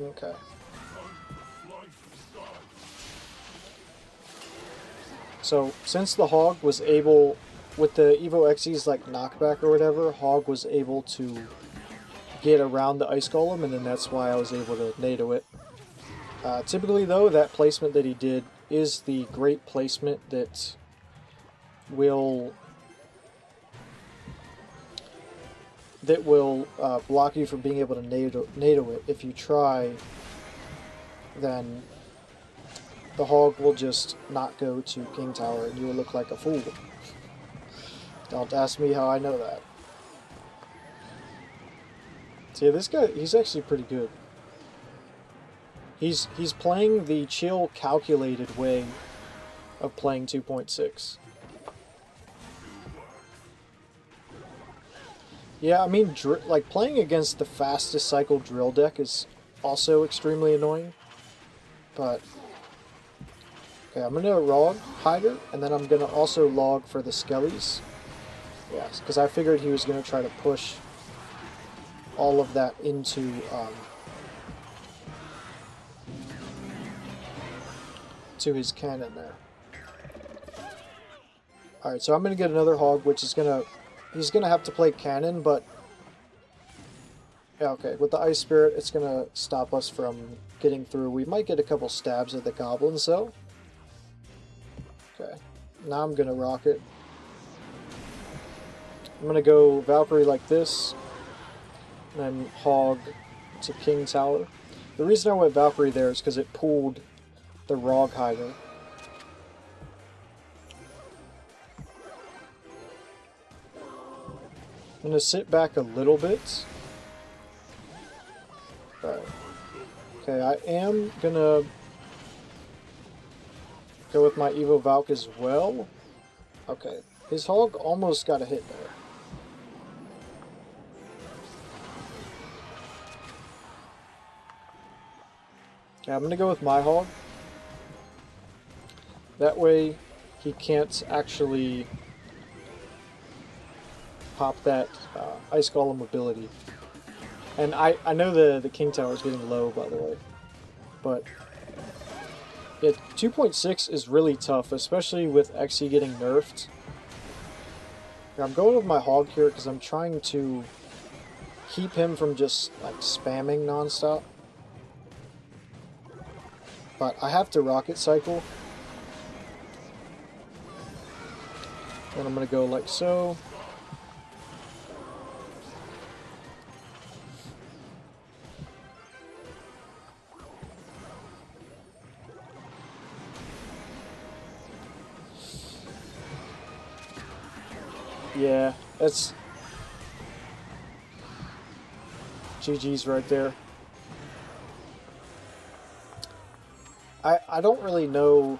Okay. So, since the Hog was able, with the Evo EXE's like knockback or whatever, Hog was able to get around the Ice Golem, and then that's why I was able to NATO it. Typically, though, that placement that he did is the great placement that will block you from being able to NATO it. If you try, then the Hog will just not go to King Tower, and you will look like a fool. Don't ask me how I know that. So yeah, this guy, he's actually pretty good. He's playing the chill, calculated way of playing 2.6. Yeah, I mean, like, playing against the fastest cycle drill deck is also extremely annoying. But, okay, I'm going to log Hider, and then I'm going to also log for the Skellies. Yes, because I figured he was going to try to push all of that into to his cannon there. Alright, so I'm going to get another Hog, which is going to... He's going to have to play cannon, but... Yeah, okay, with the Ice Spirit, it's going to stop us from getting through. We might get a couple stabs at the Goblins, though. Okay, now I'm going to rock it. I'm going to go Valkyrie like this, and then Hog to King Tower. The reason I went Valkyrie there is because it pulled the Rog Hider. I'm going to sit back a little bit. Alright. Okay, I am going to go with my Evo Valk as well. Okay, his Hog almost got a hit there. Okay, I'm going to go with my Hog. That way he can't actually pop that Ice Golem ability. And I know the King Tower is getting low, by the way. But yeah, 2.6 is really tough, especially with XE getting nerfed. I'm going with my Hog here because I'm trying to keep him from just like spamming nonstop. But I have to Rocket Cycle. And I'm going to go like so. Yeah, that's GG's right there. I don't really know.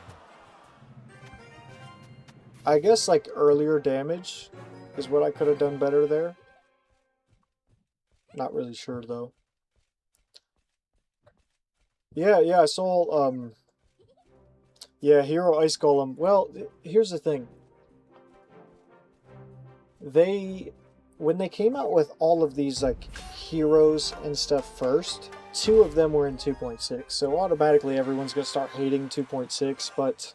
I guess like earlier damage is what I could have done better there. Not really sure though. Yeah, I saw yeah, Hero Ice Golem. Well, here's the thing. When they came out with all of these like heroes and stuff first, 2 of them were in 2.6, so automatically everyone's gonna start hating 2.6, but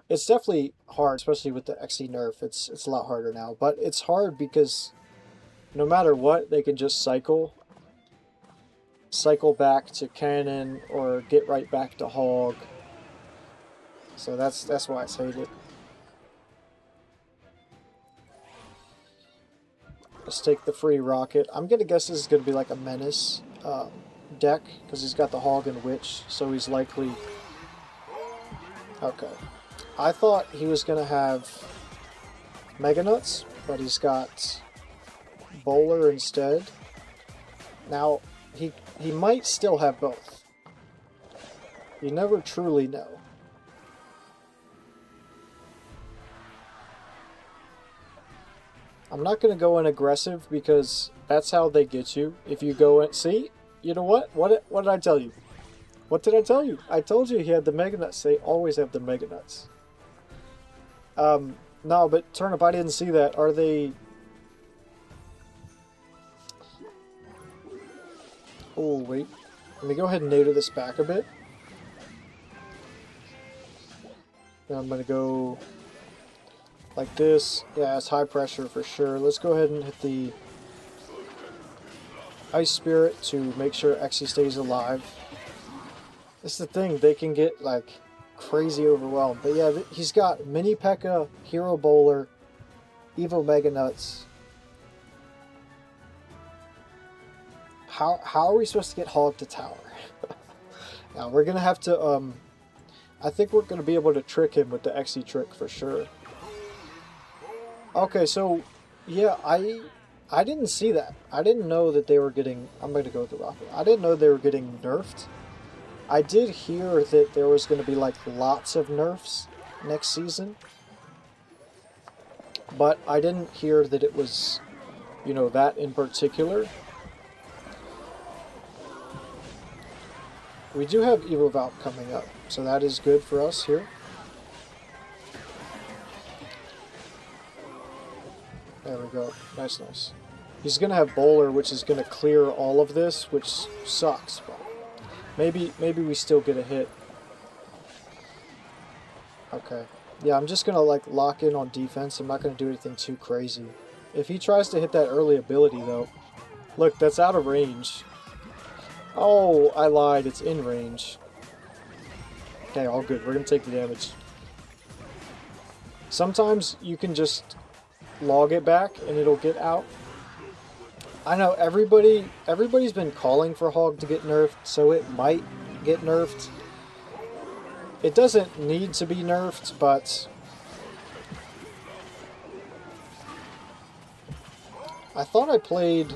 it's definitely hard, especially with the XE nerf. It's a lot harder now, but it's hard because no matter what, they can just cycle back to cannon or get right back to Hog. So that's why it's hated. Let's take the free rocket. I'm gonna guess this is gonna be like a menace deck because he's got the Hog and Witch, so he's likely. Okay, I thought he was gonna have Mega Nuts, but he's got Bowler instead. Now he might still have both. You never truly know. I'm not going to go in aggressive because that's how they get you. If you go in... See? You know what? What did I tell you? What did I tell you? I told you he had the Mega Nuts. They always have the Mega Nuts. No, but Turnip, I didn't see that. Are they... Oh, wait. Let me go ahead and NATO this back a bit. Then I'm going to go... like this. Yeah, it's high pressure for sure. Let's go ahead and hit the... Ice Spirit to make sure Exe stays alive. This is the thing, they can get like crazy overwhelmed. But yeah, he's got Mini P.E.K.K.A, Hero Bowler, Evo Mega Nuts. How are we supposed to get Hog to tower? Now we're gonna have to I think we're gonna be able to trick him with the Exe trick for sure. Okay, so yeah, I didn't see that. I didn't know that they were getting... I'm going to go with the rocket. I didn't know they were getting nerfed. I did hear that there was going to be like lots of nerfs next season. But I didn't hear that it was, you know, that in particular. We do have Evo Valve coming up, so that is good for us here. There we go. Nice, nice. He's going to have Bowler, which is going to clear all of this, which sucks. But maybe we still get a hit. Okay. Yeah, I'm just going to like lock in on defense. I'm not going to do anything too crazy. If he tries to hit that early ability, though... Look, that's out of range. Oh, I lied. It's in range. Okay, all good. We're going to take the damage. Sometimes you can just log it back and it'll get out. I know everybody's been calling for Hog to get nerfed, so it might get nerfed. It doesn't need to be nerfed, but I thought I played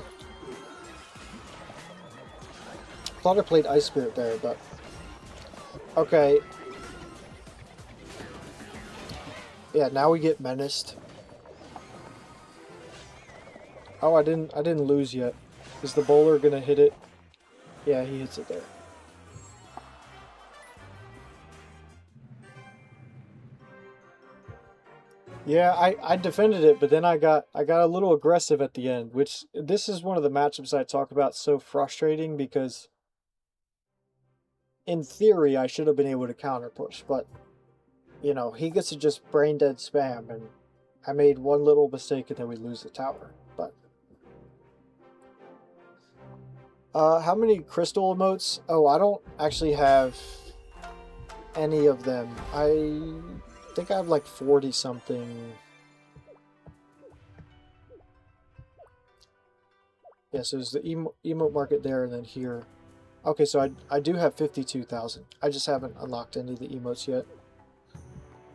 Ice Spirit there, but okay. Yeah, now we get menaced. Oh, I didn't lose yet. Is the bowler gonna hit it? Yeah, he hits it there. Yeah, I defended it, but then I got a little aggressive at the end, which this is one of the matchups I talk about so frustrating because in theory I should have been able to counter push, but you know, he gets to just brain dead spam and I made one little mistake and then we lose the tower. But how many crystal emotes? Oh, I don't actually have any of them. I think I have like 40 something. Yeah, so there's the emote market there and then here. Okay, so I do have 52,000. I just haven't unlocked any of the emotes yet.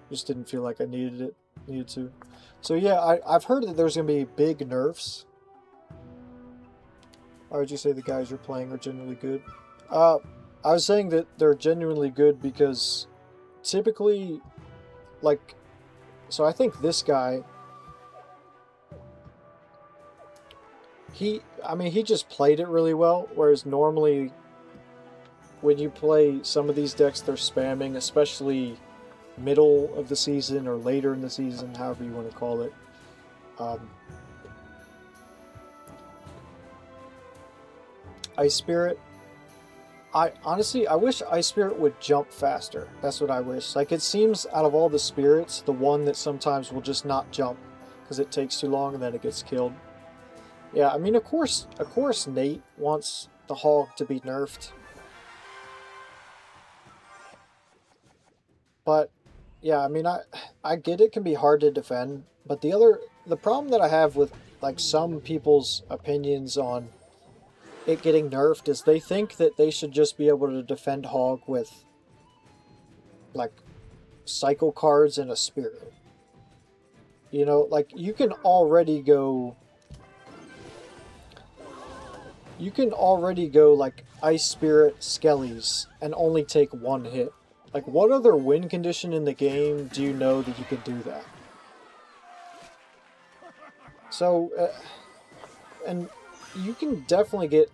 Just didn't feel like I needed to. So yeah, I've heard that there's going to be big nerfs. Why would you say the guys you're playing are genuinely good? I was saying that they're genuinely good because typically, like, so I think this guy, he just played it really well, whereas normally when you play some of these decks, they're spamming, especially middle of the season or later in the season, however you want to call it. Ice Spirit. Honestly, I wish Ice Spirit would jump faster. That's what I wish. Like, it seems out of all the spirits, the one that sometimes will just not jump because it takes too long and then it gets killed. Yeah, I mean, of course Nate wants the Hog to be nerfed. But yeah, I mean, I get it can be hard to defend, but the problem that I have with like some people's opinions on it getting nerfed is they think that they should just be able to defend Hog with like cycle cards and a spirit. You know, like you can already go like Ice Spirit Skellies and only take one hit. Like, what other win condition in the game do you know that you can do that? So, and you can definitely get...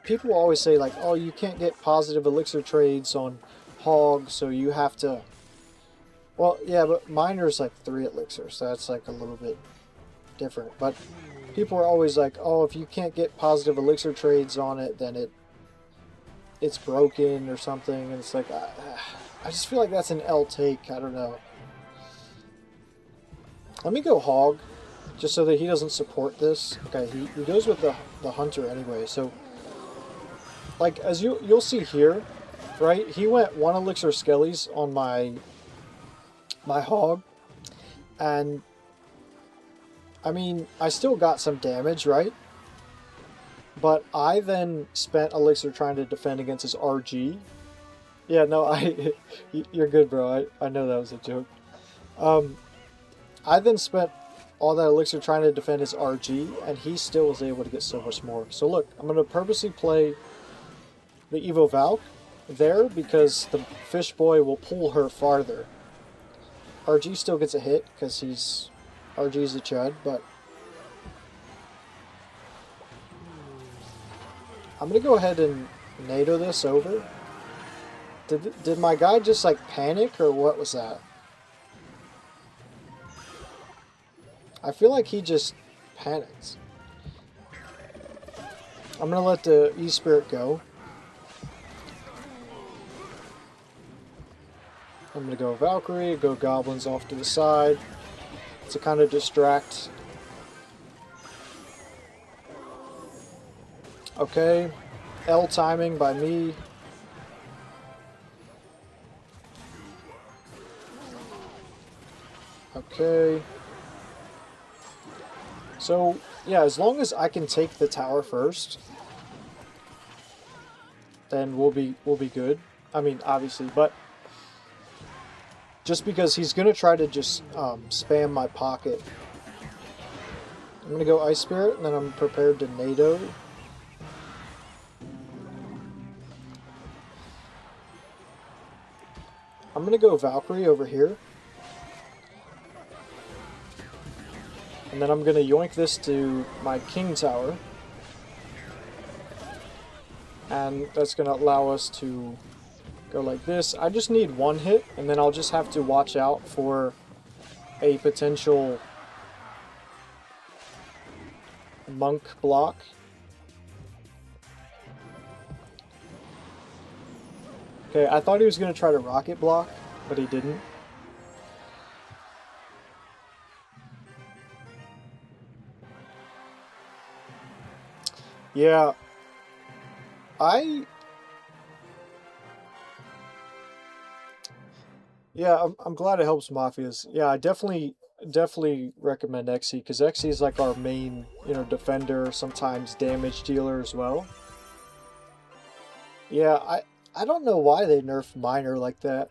People always say, like, oh, you can't get positive elixir trades on Hog, so you have to... Well, yeah, but Miner's like 3 elixirs, so that's like a little bit different. But people are always like, oh, if you can't get positive elixir trades on it, then it's broken or something. And it's like... I just feel like that's an L take. I don't know. Let me go Hog, just so that he doesn't support this. Okay, he goes with the Hunter anyway, so like, as you'll see here, right? He went 1 elixir skellies on my hog, and I mean, I still got some damage, right? But I then spent elixir trying to defend against his RG. Yeah, no, you're good, bro. I know that was a joke. I then spent all that elixir trying to defend his RG, and he still was able to get so much more. So look, I'm going to purposely play the Evo Valk there because the fish boy will pull her farther. RG still gets a hit because RG's a chud, but I'm going to go ahead and NATO this over. Did my guy just like panic, or what was that? I feel like he just panicked. I'm going to let the E-Spirit go. I'm going to go Valkyrie, go Goblins off to the side to kind of distract. Okay, L timing by me. Okay. So, yeah, as long as I can take the tower first, then we'll be good. I mean, obviously, but just because he's going to try to just spam my pocket. I'm going to go Ice Spirit, and then I'm prepared to NATO. I'm going to go Valkyrie over here. And then I'm going to yoink this to my King Tower. And that's going to allow us to go like this. I just need 1 hit, and then I'll just have to watch out for a potential monk block. Okay, I thought he was going to try to rocket block, but he didn't. Yeah, I'm glad it helps Mafias. Yeah, I definitely recommend EXE, because EXE is like our main, defender, sometimes damage dealer as well. Yeah, I don't know why they nerfed Miner like that.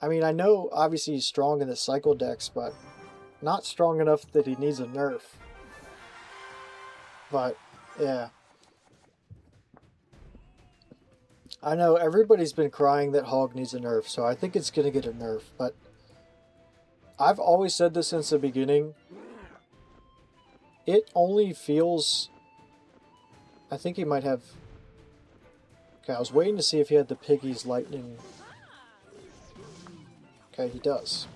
I mean, I know obviously he's strong in the cycle decks, but not strong enough that he needs a nerf. But yeah. I know everybody's been crying that Hog needs a nerf, so I think it's going to get a nerf, but I've always said this since the beginning. It only feels... I think he might have... Okay, I was waiting to see if he had the Piggy's Lightning. Okay, he does.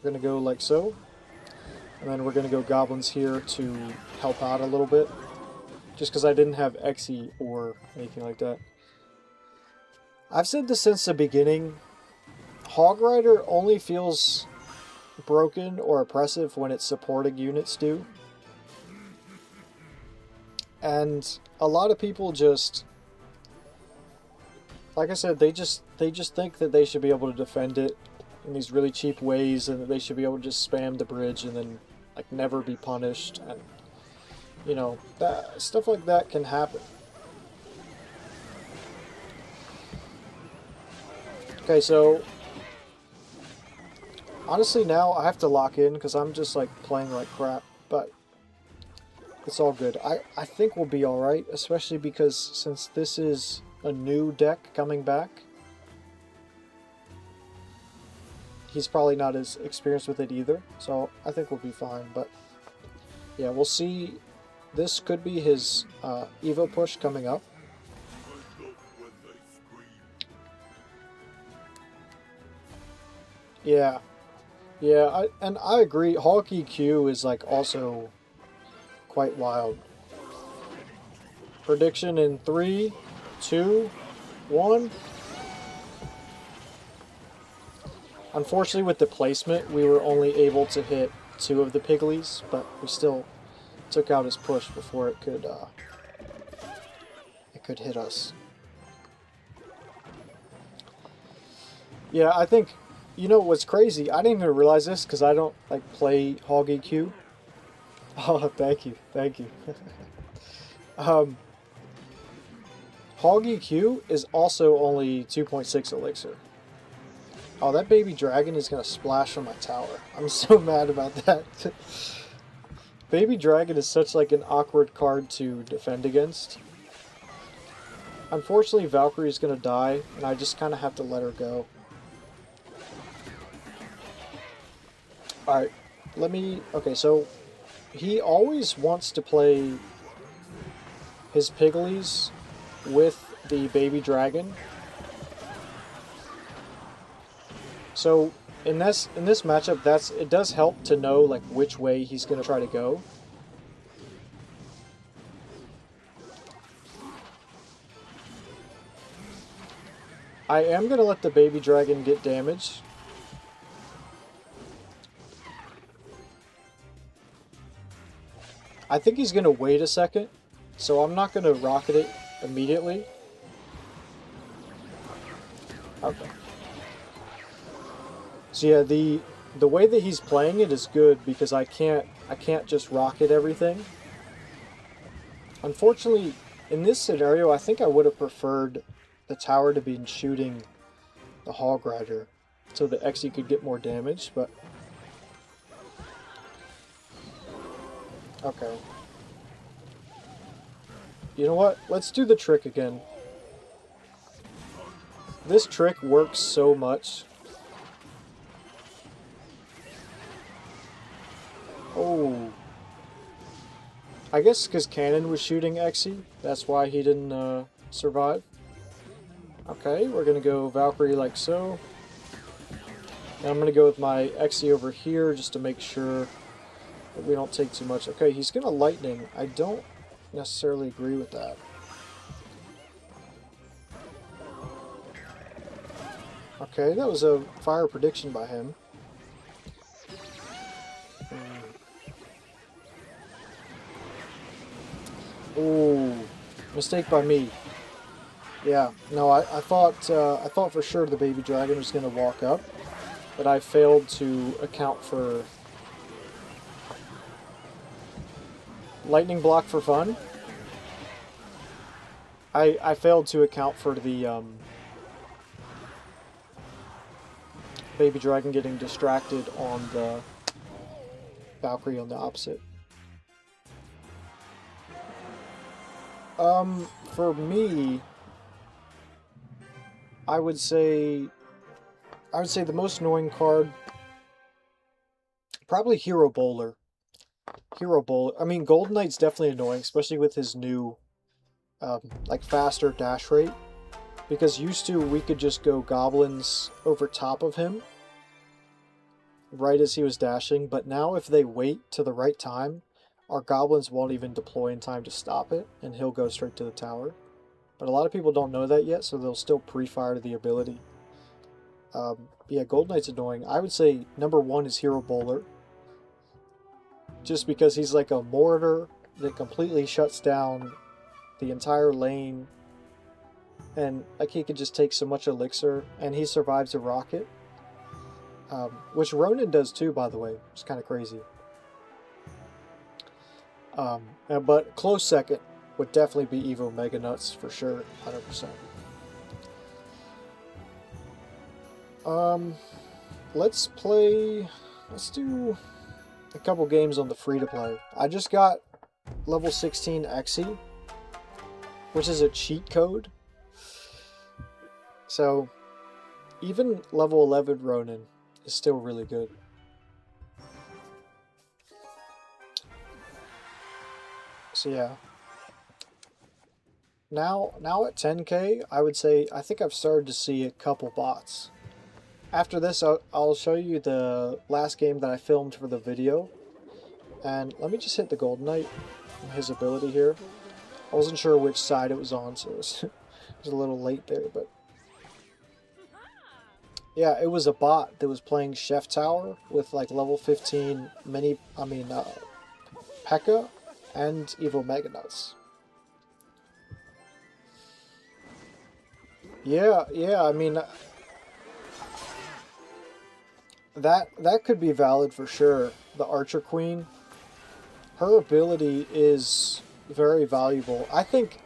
We're going to go like so. And then we're going to go Goblins here to help out a little bit. Just because I didn't have EXE or anything like that. I've said this since the beginning. Hog Rider only feels broken or oppressive when its supporting units do. And a lot of people just, like I said, they just think that they should be able to defend it in these really cheap ways, and that they should be able to just spam the bridge and then like never be punished, and that stuff like that can happen. Okay, so honestly now I have to lock in because I'm just like playing like crap, but it's all good. I think we'll be alright, especially because since this is a new deck coming back, he's probably not as experienced with it either, so I think we'll be fine. But yeah, we'll see. This could be his Evo push coming up. Yeah, and I agree. HOG EXE is like also quite wild. Prediction in 3, 2, 1. Unfortunately, with the placement, we were only able to hit 2 of the Pigglies, but we still took out his push before it could could hit us. Yeah, I think, you know what's crazy? I didn't even realize this because I don't like play HOG EXE. Oh, thank you, thank you. um, HOG EXE is also only 2.6 elixir. Oh, that baby dragon is gonna splash on my tower. I'm so mad about that. Baby dragon is such like an awkward card to defend against. Unfortunately, Valkyrie's gonna die, and I just kind of have to let her go. Alright, let me... Okay, so he always wants to play his Pigglies with the baby dragon. So in this matchup, it does help to know like which way he's gonna try to go. I am gonna let the baby dragon get damaged. I think he's gonna wait a second, so I'm not gonna rocket it immediately. Okay. So yeah, the way that he's playing it is good because I can't just rocket everything. Unfortunately, in this scenario, I think I would have preferred the tower to be shooting the Hog Rider so the EXE could get more damage, but okay. You know what? Let's do the trick again. This trick works so much. Oh. I guess because Cannon was shooting EXE, that's why he didn't survive. Okay, we're going to go Valkyrie like so. And I'm going to go with my EXE over here just to make sure that we don't take too much. Okay, he's going to Lightning. I don't necessarily agree with that. Okay, that was a fire prediction by him. Ooh, mistake by me. Yeah, no, I thought for sure the baby dragon was going to walk up, but I failed to account for lightning block for fun. I failed to account for the baby dragon getting distracted on the Valkyrie on the opposite. For me, I would say the most annoying card, probably Hero Bowler. Hero Bowler. I mean, Golden Knight's definitely annoying, especially with his new, like, faster dash rate. Because used to, we could just go Goblins over top of him, right as he was dashing. But now, if they wait to the right time, our Goblins won't even deploy in time to stop it, and he'll go straight to the tower. But a lot of people don't know that yet, so they'll still pre-fire to the ability. Yeah, Golden Knight's annoying. I would say number 1 is Hero Bowler. Just because he's like a mortar that completely shuts down the entire lane. And like he could just take so much elixir, and he survives a rocket. Which Ronin does too, by the way. It's kind of crazy. But close second would definitely be Evo Mega Nuts for sure, 100%. Let's do a couple games on the free-to-play. I just got level 16 EXE, which is a cheat code. So, even level 11 Ronin is still really good. So yeah. Now at 10k, I would say, I think I've started to see a couple bots. After this, I'll show you the last game that I filmed for the video. And let me just hit the Golden Knight, his ability here. I wasn't sure which side it was on, so it was a little late there, but... Yeah, it was a bot that was playing Chef Tower with like level 15 P.E.K.K.A. and Evo Mega Nuts. Yeah, yeah, I mean, that could be valid for sure. The Archer Queen, her ability is very valuable. I think,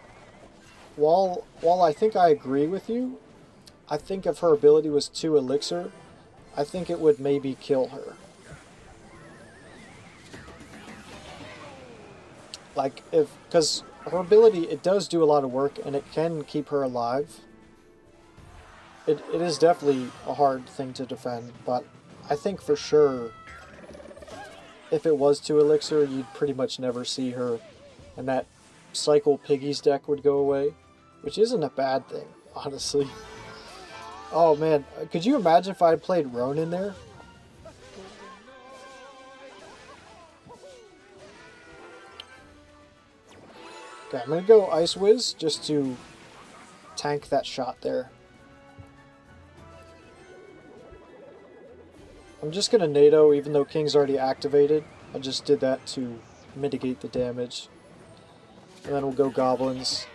while I think I agree with you, I think if her ability was 2 elixir, I think it would maybe kill her. Like, because her ability, it does do a lot of work, and it can keep her alive. It is definitely a hard thing to defend, but I think for sure, if it was 2 elixir, you'd pretty much never see her, and that cycle Piggy's deck would go away, which isn't a bad thing, honestly. Oh man, could you imagine if I had played Ronin there? Okay, I'm gonna go Ice Whiz just to tank that shot there. I'm just gonna NATO even though King's already activated. I just did that to mitigate the damage. And then we'll go Goblins.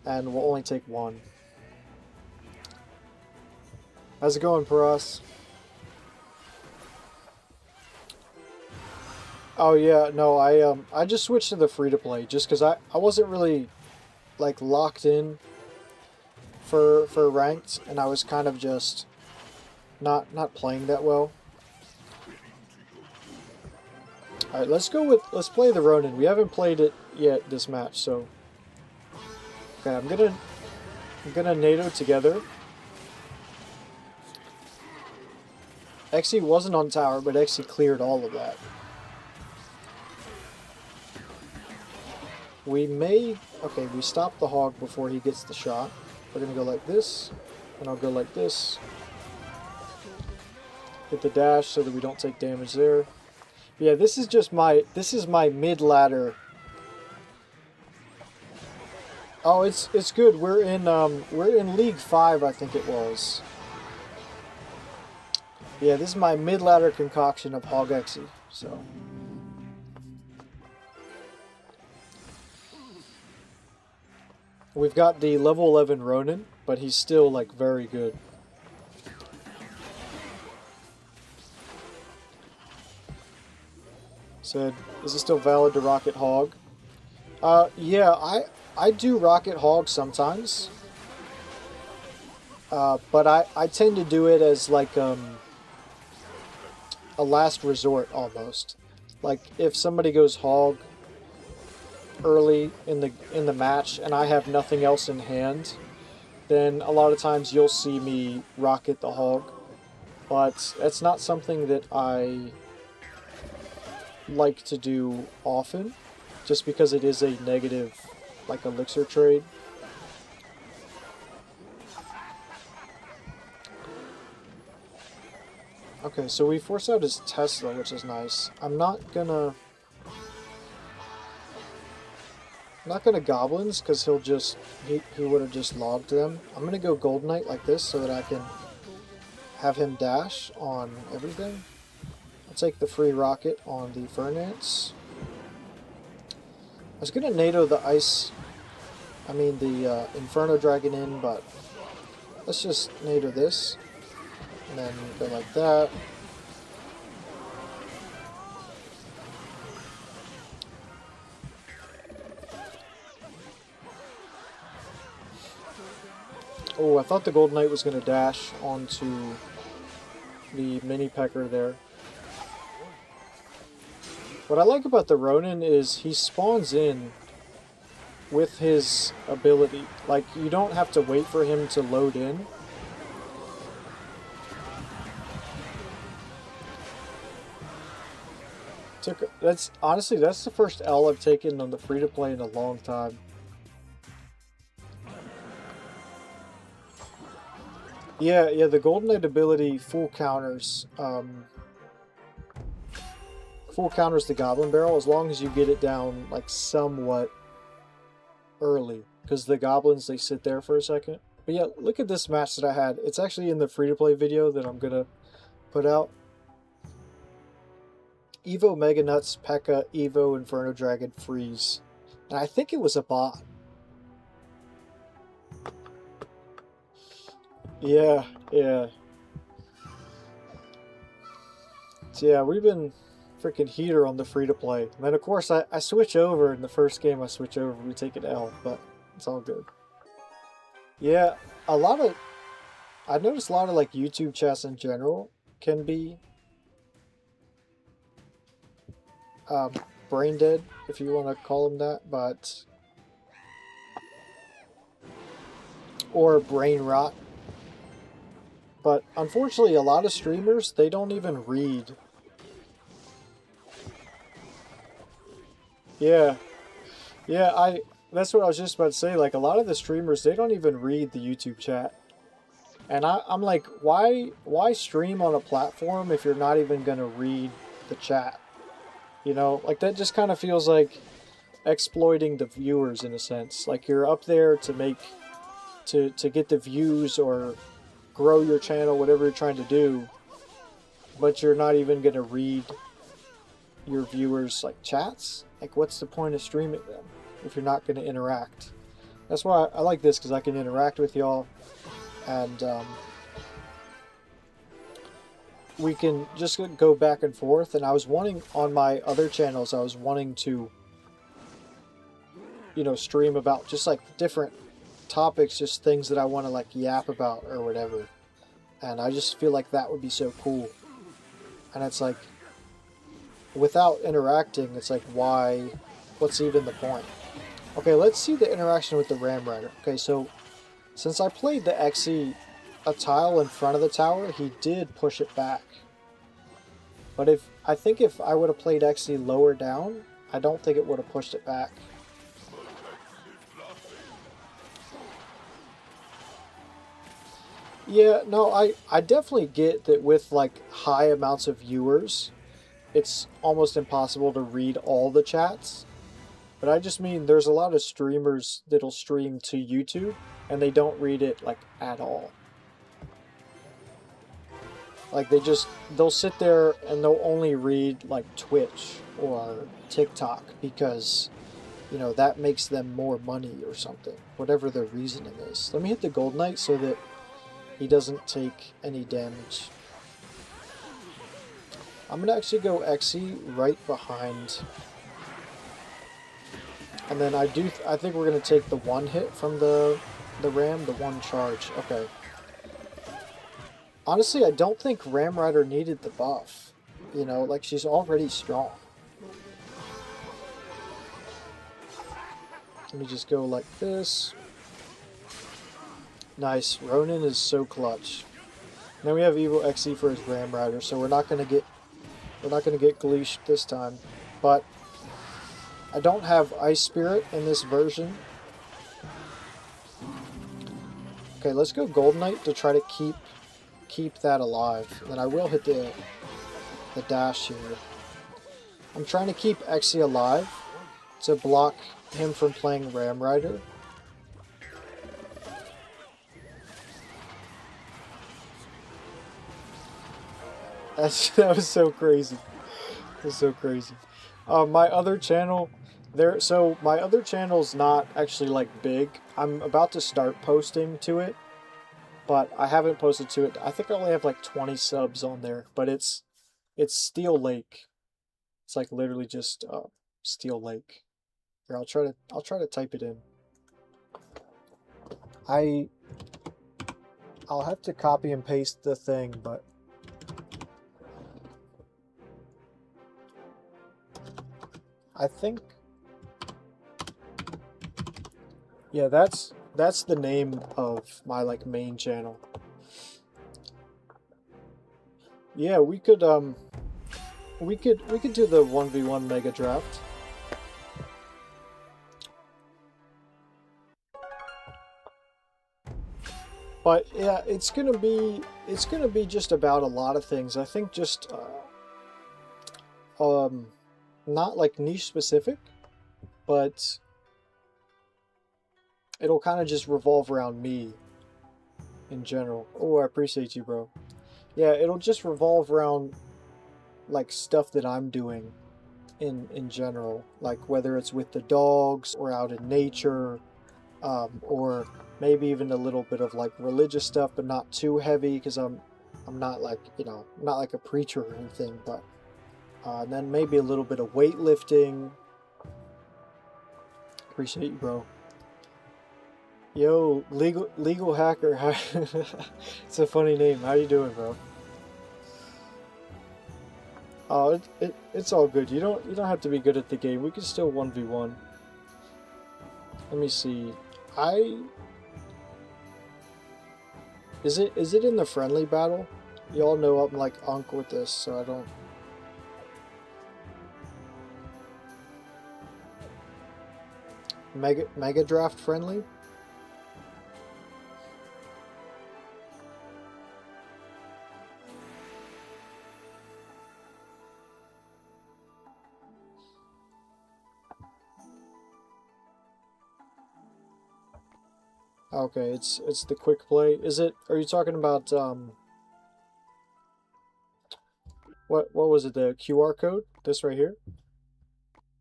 And we'll only take 1. How's it going, Paras? Oh yeah, no, I just switched to the free-to-play just because I wasn't really like locked in for ranked, and I was kind of just not playing that well. Alright, let's play the Ronin. We haven't played it yet this match, so okay, I'm gonna NATO together. Exe wasn't on tower, but Exe cleared all of that. We may... Okay, we stop the Hog before he gets the shot. We're going to go like this, and I'll go like this. Hit the dash so that we don't take damage there. But yeah, this is just my... This is my mid-ladder. Oh, it's good. We're in League 5, I think it was. Yeah, this is my mid-ladder concoction of HOG EXE, so... We've got the level 11 Ronin, but he's still, like, very good. Said, is it still valid to Rocket Hog? Yeah, I do Rocket Hog sometimes. But I tend to do it as, like, a last resort, almost. Like, if somebody goes Hog early in the match and I have nothing else in hand, then a lot of times you'll see me rocket the Hog, but it's not something that I like to do often, just because it is a negative, like, elixir trade. Okay, so we force out his Tesla, which is nice. I'm not gonna Goblins, because he'll just... He would have just logged them. I'm gonna go Gold Knight like this, so that I can have him dash on everything. I'll take the free rocket on the Fernance. I was gonna NATO the Inferno Dragon in, but let's just NATO this. And then go like that. Oh, I thought the Gold Knight was going to dash onto the mini pecker there. What I like about the Ronin is he spawns in with his ability. Like, you don't have to wait for him to load in. Honestly, that's the first L I've taken on the free-to-play in a long time. Yeah, the Golden Knight ability full counters the Goblin Barrel, as long as you get it down, like, somewhat early. Because the Goblins, they sit there for a second. But yeah, look at this match that I had. It's actually in the free-to-play video that I'm gonna put out. Evo Mega Nuts, P.E.K.K.A, Evo Inferno Dragon, Freeze. And I think it was a bot. Yeah, yeah. So yeah, we've been freaking heater on the free-to-play. And then of course I switch over in the first game I switch over, we take an L, but it's all good. Yeah, a lot of I noticed a lot of like YouTube chats in general can be um, brain dead, if you want to call them that, but or brain rot. But unfortunately, a lot of streamers, they don't even read. Yeah, yeah, that's what I was just about to say. Like a lot of the streamers, they don't even read the YouTube chat. And I'm like, why stream on a platform if you're not even gonna read the chat? You know, like that just kind of feels like exploiting the viewers in a sense. Like you're up there to make to get the views or grow your channel, whatever you're trying to do, but you're not even gonna read your viewers like chats. Like what's the point of streaming them if you're not gonna interact? That's why I like this, because I can interact with y'all, and we can just go back and forth. And I was wanting, on my other channels, I was wanting to, you know, stream about just like different topics, just things that I want to like yap about or whatever. And I just feel like that would be so cool. And it's like, without interacting, it's like, what's even the point? Okay, let's see the interaction with the Ram Rider. Okay, so since I played the EXE a tile in front of the tower, he did push it back. But I think if I would have played EXE lower down, I don't think it would have pushed it back. Yeah, no, I definitely get that with like high amounts of viewers, it's almost impossible to read all the chats. But I just mean there's a lot of streamers that'll stream to YouTube and they don't read it like at all. Like they'll sit there and they'll only read like Twitch or TikTok because, you know, that makes them more money or something. Whatever their reasoning is. Let me hit the Gold Knight so that he doesn't take any damage. I'm gonna actually go EXE right behind. And then I think we're gonna take the one hit from the Ram, the one charge. Okay. Honestly, I don't think Ram Rider needed the buff. You know, like she's already strong. Let me just go like this. Nice. Ronin is so clutch. Now we have Evil EXE for his Ram Rider, so we're not gonna get Gleesh this time. But I don't have Ice Spirit in this version. Okay, let's go Gold Knight to try to keep that alive. And then I will hit the dash here. I'm trying to keep EXE alive to block him from playing Ram Rider. That was so crazy. That was so crazy. My other channel, my other channel's not actually like big. I'm about to start posting to it, but I haven't posted to it. I think I only have like 20 subs on there, but it's Steel Lake. It's like literally just Steel Lake. Here, I'll try to type it in. I'll have to copy and paste the thing, but I think, yeah, that's the name of my like main channel. Yeah, we could do the 1v1 mega draft. But yeah, it's gonna be just about a lot of things. I think just not like niche specific, but it'll kind of just revolve around me in general. Oh, I appreciate you, bro. Yeah, it'll just revolve around like stuff that I'm doing in general, like whether it's with the dogs or out in nature, or maybe even a little bit of like religious stuff, but not too heavy because I'm not like, you know, not like a preacher or anything, but and then maybe a little bit of weightlifting. Appreciate you, bro. Yo, legal hacker. It's a funny name. How you doing, bro? Oh, it's all good. You don't have to be good at the game. We can still 1v1. Let me see. Is it in the friendly battle? Y'all know I'm like unk with this, so I don't. Mega draft friendly? Okay, it's the quick play. Is it? Are you talking about what was it? The QR code? This right here,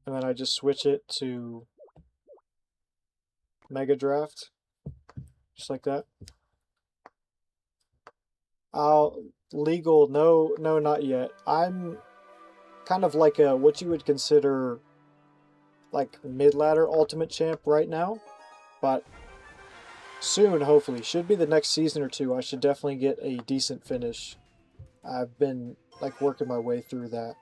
and then I just switch it to Mega Draft, just like that. Legal? No, no, not yet. I'm kind of like a what you would consider like mid ladder ultimate champ right now, but soon, hopefully, should be the next season or two. I should definitely get a decent finish. I've been like working my way through that.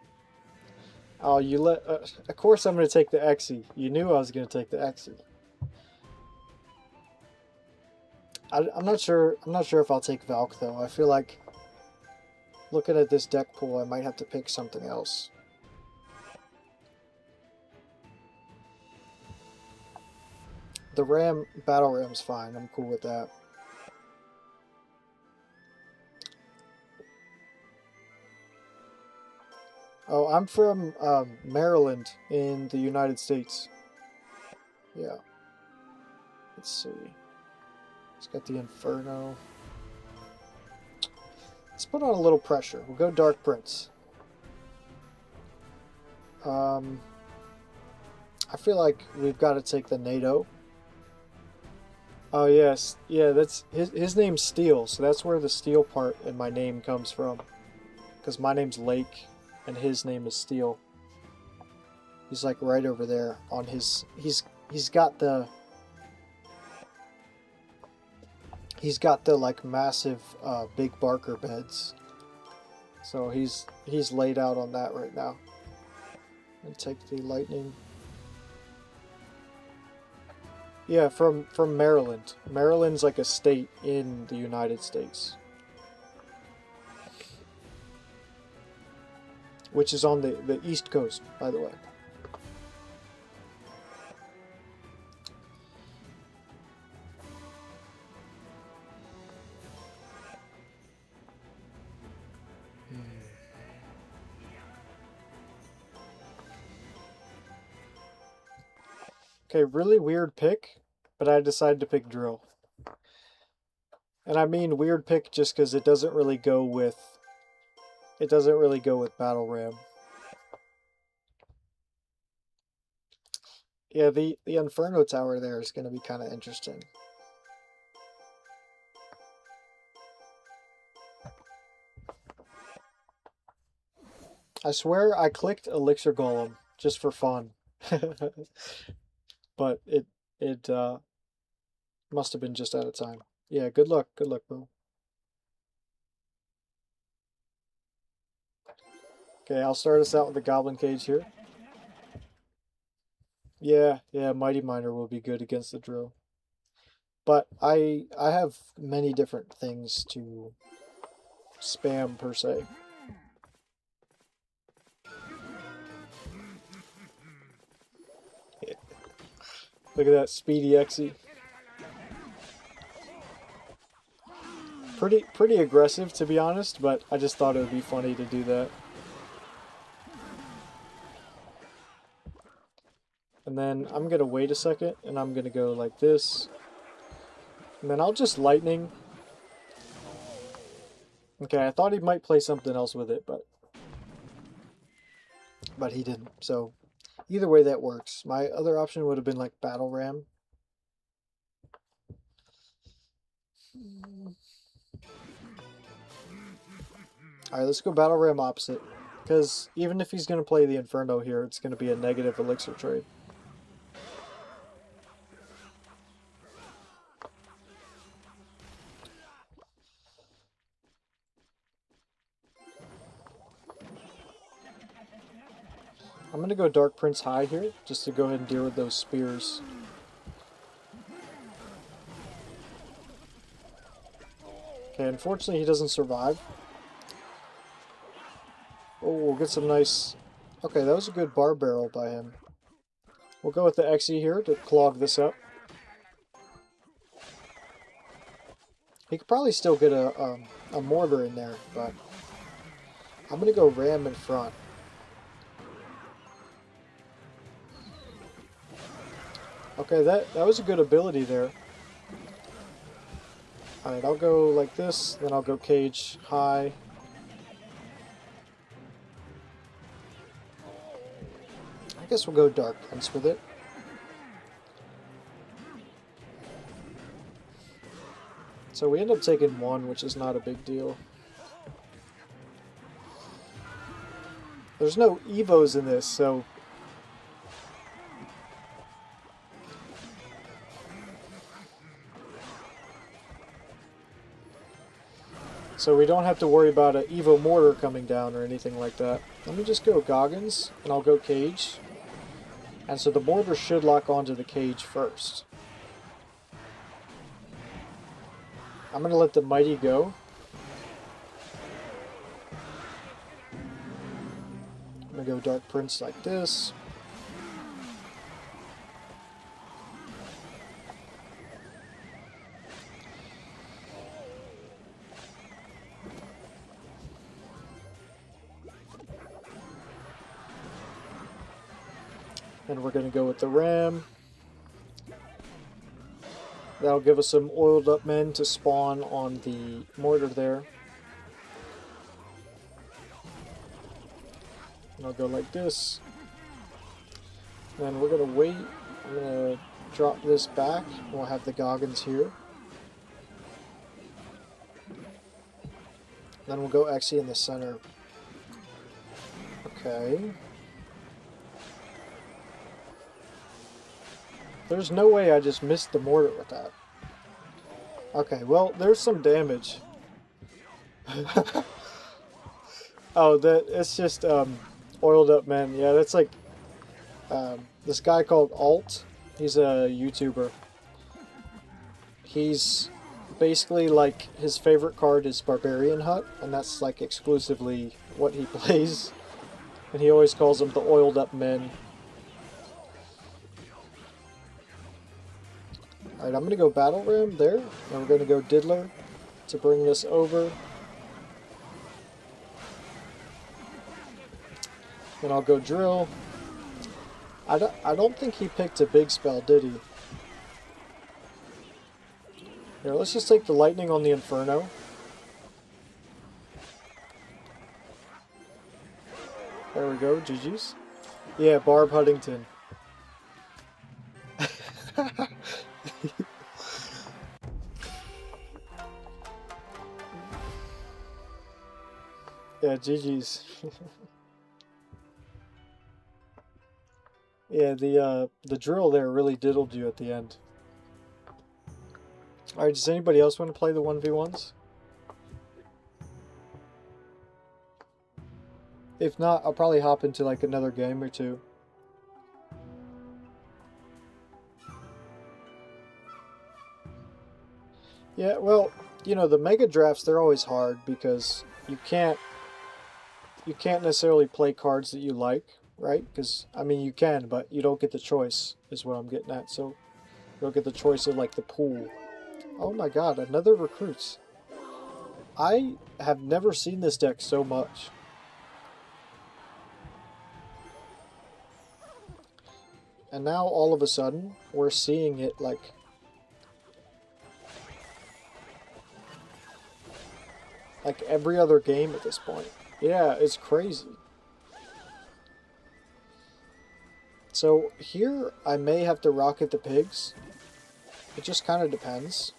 Oh, you let. Of course, I'm going to take the EXE. You knew I was going to take the EXE. I'm not sure. I'm not sure if I'll take Valk though. I feel like looking at this deck pool, I might have to pick something else. The battle ram's fine. I'm cool with that. Oh, I'm from Maryland in the United States. Yeah. Let's see. It's got the Inferno. Let's put on a little pressure. We'll go Dark Prince. I feel like we've got to take the NATO. Oh yes, yeah. That's his name's Steel, so that's where the Steel part in my name comes from. Because my name's Lake, and his name is Steel. He's like right over there on his. He's got the. He's got the like massive big Barker beds. So he's laid out on that right now. And take the lightning. Yeah, from Maryland. Maryland's like a state in the United States. Which is on the East Coast, by the way. Okay, really weird pick, but I decided to pick Drill. And I mean weird pick just because it doesn't really go with Battle Ram. Yeah, the Inferno Tower there is going to be kind of interesting. I swear I clicked Elixir Golem just for fun. But it must have been just out of time. Yeah, good luck, bro. Okay, I'll start us out with the Goblin Cage here. Yeah, Mighty Miner will be good against the Drill. But I have many different things to spam per se. Look at that speedy EXE. Pretty aggressive to be honest, but I just thought it would be funny to do that. And then I'm gonna wait a second and I'm gonna go like this. And then I'll just lightning. Okay, I thought he might play something else with it, but he didn't. So either way that works. My other option would have been like Battle Ram. Alright, let's go Battle Ram opposite. Because even if he's going to play the Inferno here, it's going to be a negative elixir trade. I'm going to go Dark Prince high here, just to go ahead and deal with those spears. Okay, unfortunately he doesn't survive. Oh, we'll get some nice... Okay, that was a good bar barrel by him. We'll go with the HOG EXE here to clog this up. He could probably still get a mortar in there, but I'm going to go ram in front. Okay, that was a good ability there. Alright, I'll go like this, then I'll go cage high. I guess we'll go Dark Prince with it. So we end up taking one, which is not a big deal. There's no Evos in this, so... So we don't have to worry about an Evo Mortar coming down or anything like that. Let me just go Goggins, and I'll go Cage. And so the Mortar should lock onto the Cage first. I'm going to let the Mighty go. I'm going to go Dark Prince like this. And we're going to go with the ram. That'll give us some oiled up men to spawn on the mortar there. And I'll go like this. And we're going to wait. I'm going to drop this back. We'll have the Goggins here. Then we'll go HOG EXE in the center. Okay. There's no way I just missed the mortar with that. Okay, well, there's some damage. Oh, it's just oiled up men. Yeah, that's like this guy called Alt. He's a YouTuber. He's basically like his favorite card is Barbarian Hut, and that's like exclusively what he plays. And he always calls them the oiled up men. Alright, I'm going to go Battle Ram there, and we're going to go Diddler to bring this over. Then I'll go Drill. I don't think he picked a big spell, did he? Here, let's just take the Lightning on the Inferno. There we go, GG's. Yeah, Barb Huntington. Yeah, GG's. Yeah, the drill there really diddled you at the end. Alright, does anybody else want to play the 1v1s? If not, I'll probably hop into like another game or two. Yeah, well, you know, the mega drafts, they're always hard because you can't necessarily play cards that you like, right? Because, I mean, you can, but you don't get the choice, is what I'm getting at. So, you don't get the choice of, like, the pool. Oh my god, another Recruits. I have never seen this deck so much. And now, all of a sudden, we're seeing it, like every other game at this point. Yeah, it's crazy. So here, I may have to rocket the pigs. It just kind of depends.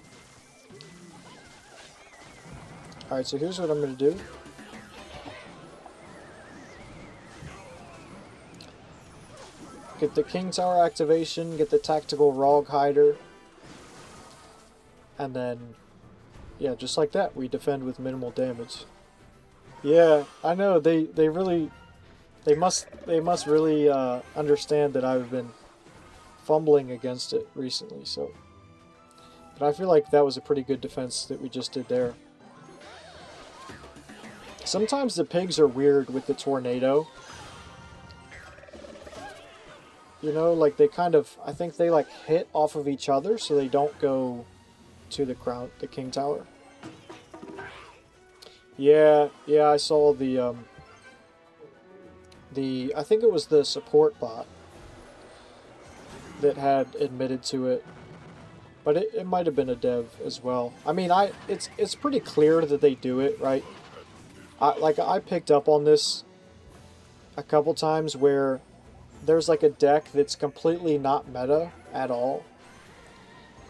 Alright, so here's what I'm going to do. Get the King Tower activation, get the tactical Rog Hider, and then, yeah, just like that, we defend with minimal damage. Yeah, I know, they must really understand that I've been fumbling against it recently, so. But I feel like that was a pretty good defense that we just did there. Sometimes the pigs are weird with the tornado. You know, like they kind of, I think they like hit off of each other so they don't go to the King Tower. Yeah, I saw the I think it was the support bot that had admitted to it. But it might have been a dev as well. I mean, it's pretty clear that they do it, right? I picked up on this a couple times where there's like a deck that's completely not meta at all.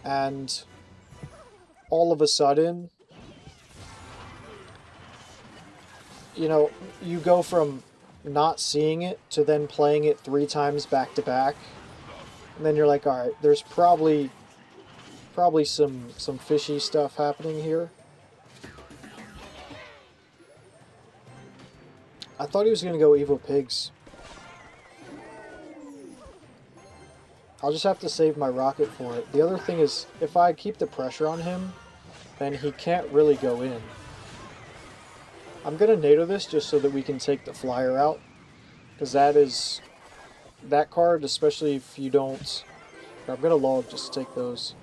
And all of a sudden, you know, you go from not seeing it to then playing it 3 times back to back. And then you're like, alright, there's probably some fishy stuff happening here. I thought he was going to go Evo Pigs. I'll just have to save my rocket for it. The other thing is, if I keep the pressure on him, then he can't really go in. I'm going to NATO this just so that we can take the flyer out. Because that card, especially if you don't... I'm going to log just to take those.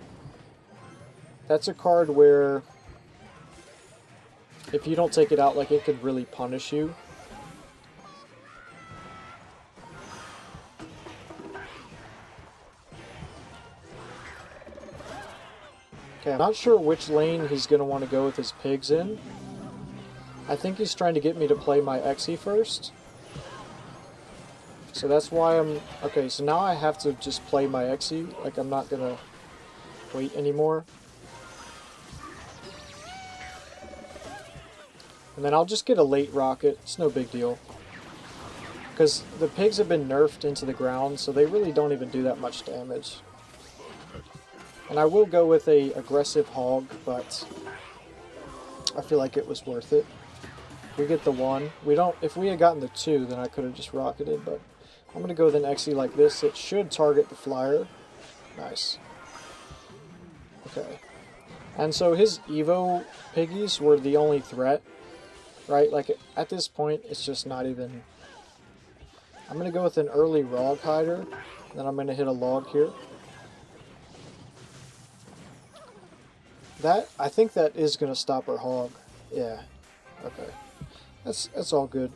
That's a card where if you don't take it out, like, it could really punish you. Okay, I'm not sure which lane he's going to want to go with his pigs in. I think he's trying to get me to play my EXE first. So that's why I'm... Okay, so now I have to just play my EXE. Like, I'm not going to wait anymore. And then I'll just get a late rocket. It's no big deal. Because the pigs have been nerfed into the ground, so they really don't even do that much damage. And I will go with a aggressive hog, but I feel like it was worth it. We get the 1. We don't. If we had gotten the 2, then I could have just rocketed, but I'm going to go with an EXE like this. It should target the flyer. Nice. Okay. And so his Evo piggies were the only threat. Right, like at this point, it's just not even... I'm going to go with an early Rog Hider, then I'm going to hit a log here. I think that is going to stop our hog. Yeah, okay. That's all good.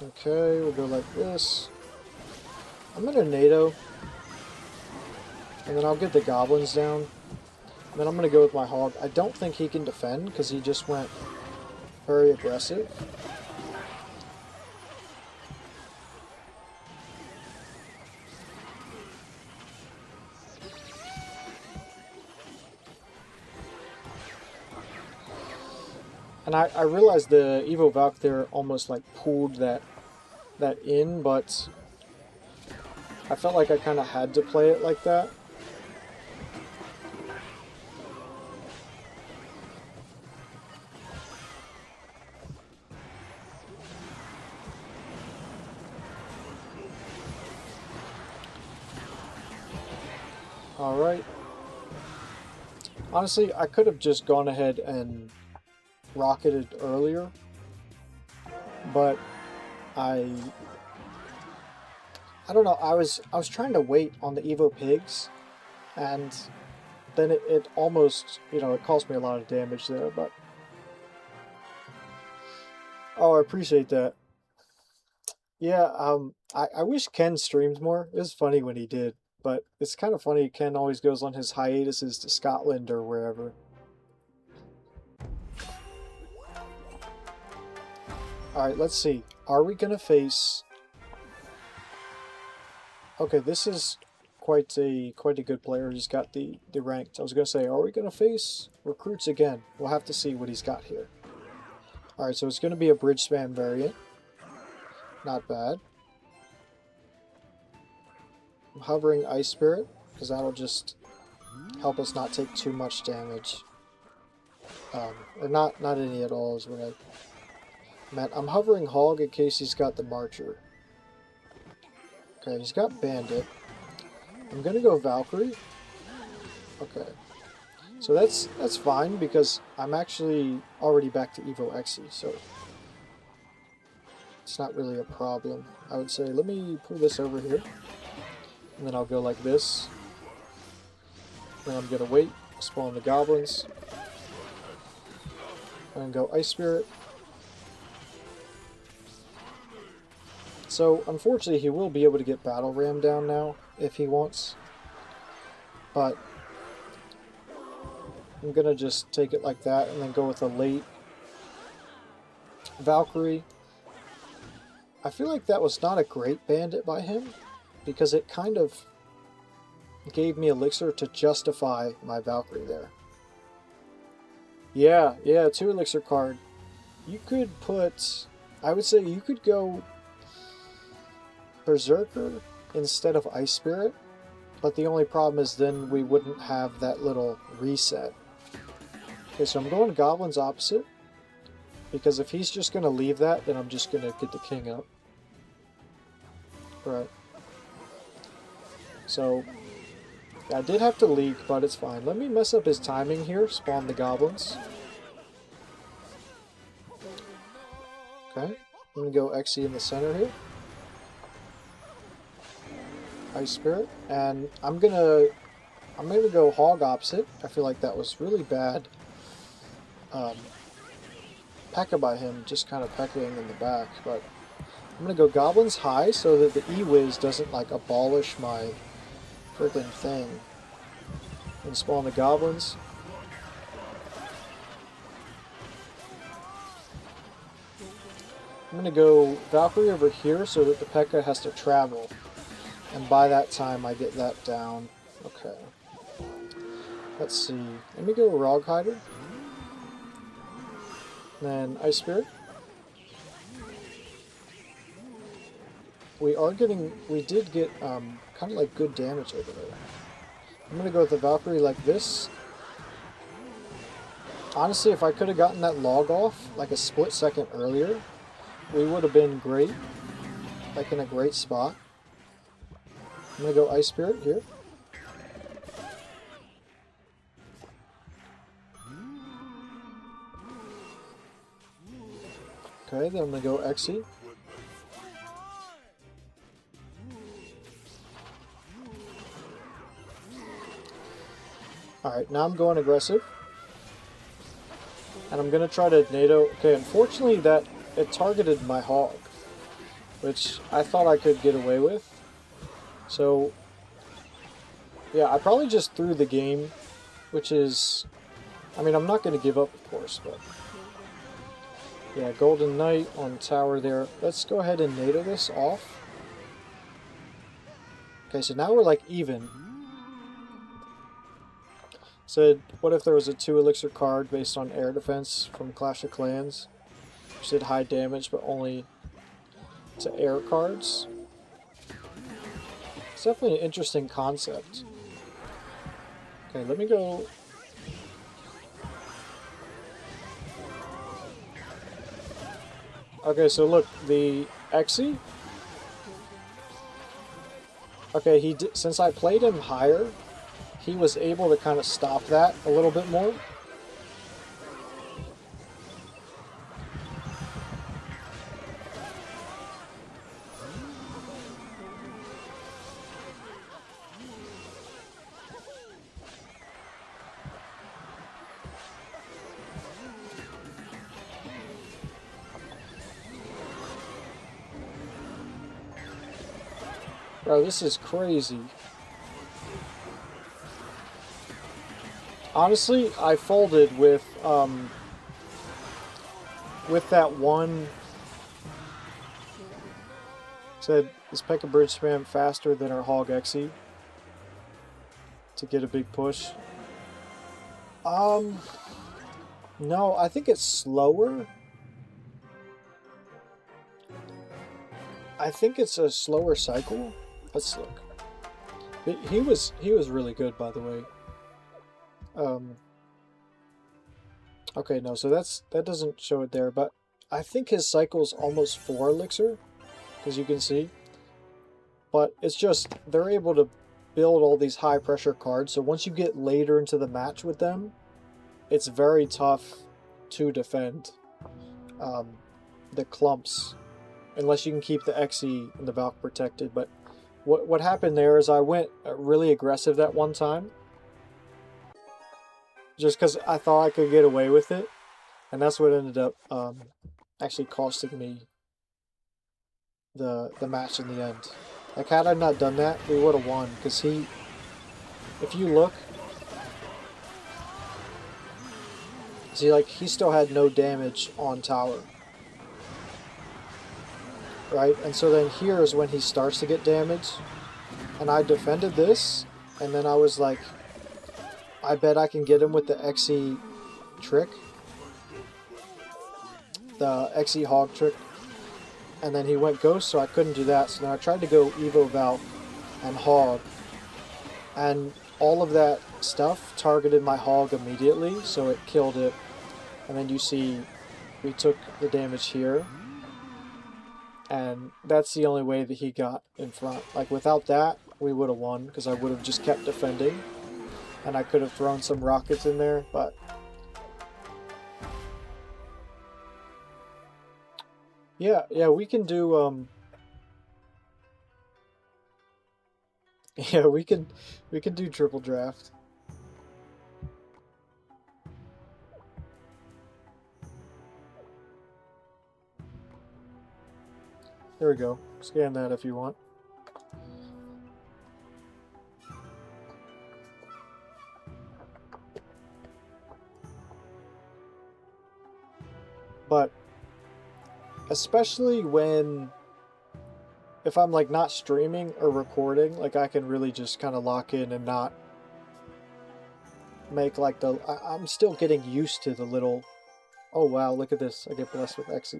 Okay, we'll go like this. I'm going to NATO, and then I'll get the goblins down. And then I'm going to go with my hog. I don't think he can defend because he just went very aggressive. And I realized the Evo Valk there almost like pulled that in, but I felt like I kind of had to play it like that. Alright. Honestly, I could have just gone ahead and rocketed earlier, but I don't know, I was trying to wait on the Evo Pigs, and then it almost, you know, it cost me a lot of damage there, but... Oh, I appreciate that. Yeah, I wish Ken streamed more. It was funny when he did. But it's kind of funny, Ken always goes on his hiatuses to Scotland or wherever. Alright, let's see. Are we going to face... Okay, this is quite a good player. He's got the ranked. I was gonna say, are we gonna face recruits again? We'll have to see what he's got here. All right, so it's gonna be a bridge spam variant. Not bad. I'm hovering Ice Spirit because that'll just help us not take too much damage. Or not any at all is what I meant. I'm hovering Hog in case he's got the Marcher. Okay, he's got Bandit. I'm gonna go Valkyrie. Okay. So that's fine because I'm actually already back to Evo EXE, so it's not really a problem. I would say let me pull this over here. And then I'll go like this. Then I'm gonna wait, spawn the goblins. And go Ice Spirit. So, unfortunately, he will be able to get Battle Ram down now, if he wants. But, I'm going to just take it like that, and then go with a late Valkyrie. I feel like that was not a great bandit by him, because it kind of gave me elixir to justify my Valkyrie there. Yeah, 2 elixir card. You could put... I would say you could go Berserker instead of Ice Spirit, but the only problem is then we wouldn't have that little reset. Okay, so I'm going Goblins opposite, because if he's just going to leave that, then I'm just going to get the king up. Right. So, I did have to leak, but it's fine. Let me mess up his timing here, spawn the goblins. Okay, I'm going to go EXE in the center here. Ice Spirit, and I'm gonna go Hog opposite. I feel like that was really bad. P.E.K.K.A by him, just kind of pecking in the back, but I'm gonna go Goblins high so that the E-Wiz doesn't like abolish my freaking thing. And spawn the goblins. I'm gonna go Valkyrie over here so that the P.E.K.K.A has to travel. And by that time, I get that down. Okay. Let's see. Let me go Rog Hider. Then Ice Spirit. We did get kind of like good damage over there. I'm gonna go with the Valkyrie like this. Honestly, if I could have gotten that log off like a split second earlier, we would have been great. Like in a great spot. I'm going to go Ice Spirit here. Okay, then I'm going to go EXE. Alright, now I'm going aggressive. And I'm going to try to NATO... Okay, unfortunately that it targeted my Hog, which I thought I could get away with. So, yeah, I probably just threw the game, which is, I mean, I'm not going to give up, of course, but, yeah, Golden Knight on tower there. Let's go ahead and NATO this off. Okay, so now we're, like, even. Said, what if there was a 2 elixir card based on air defense from Clash of Clans? Which did high damage, but only to air cards? It's definitely an interesting concept. Okay, let me go... Okay, so look, the EXE... Okay, since I played him higher, he was able to kind of stop that a little bit more. Bro, this is crazy. Honestly, I folded with that one. Said, is P.E.K.K.A bridge spam faster than our HOG EXE? to get a big push. No, I think it's slower. I think it's a slower cycle. Let's look. He was really good, by the way. Okay, no, so that doesn't show it there, but I think his cycle's almost 4 elixir, as you can see. But it's just they're able to build all these high pressure cards, so once you get later into the match with them, it's very tough to defend the clumps, unless you can keep the Exe and the Valk protected. But what happened there is I went really aggressive that one time, just because I thought I could get away with it, and that's what ended up actually costing me the match in the end. Like, had I not done that, we would have won, because he, if you look, see, like, he still had no damage on tower. Right? And so then here is when he starts to get damage, and I defended this, and then I was like, I bet I can get him with the Exe trick. The Exe HOG trick. And then he went Ghost, so I couldn't do that. So then I tried to go Evo Valk and HOG. And all of that stuff targeted my HOG immediately, so it killed it. And then you see we took the damage here. And that's the only way that he got in front. Like, without that, we would have won, because I would have just kept defending. And I could have thrown some rockets in there, but... Yeah, we can do, yeah, we can do triple draft. There we go. Scan that if you want. But especially when, if I'm like not streaming or recording, like I can really just kind of lock in and not make like the, I'm still getting used to the little, oh wow, look at this, I get blessed with Exe.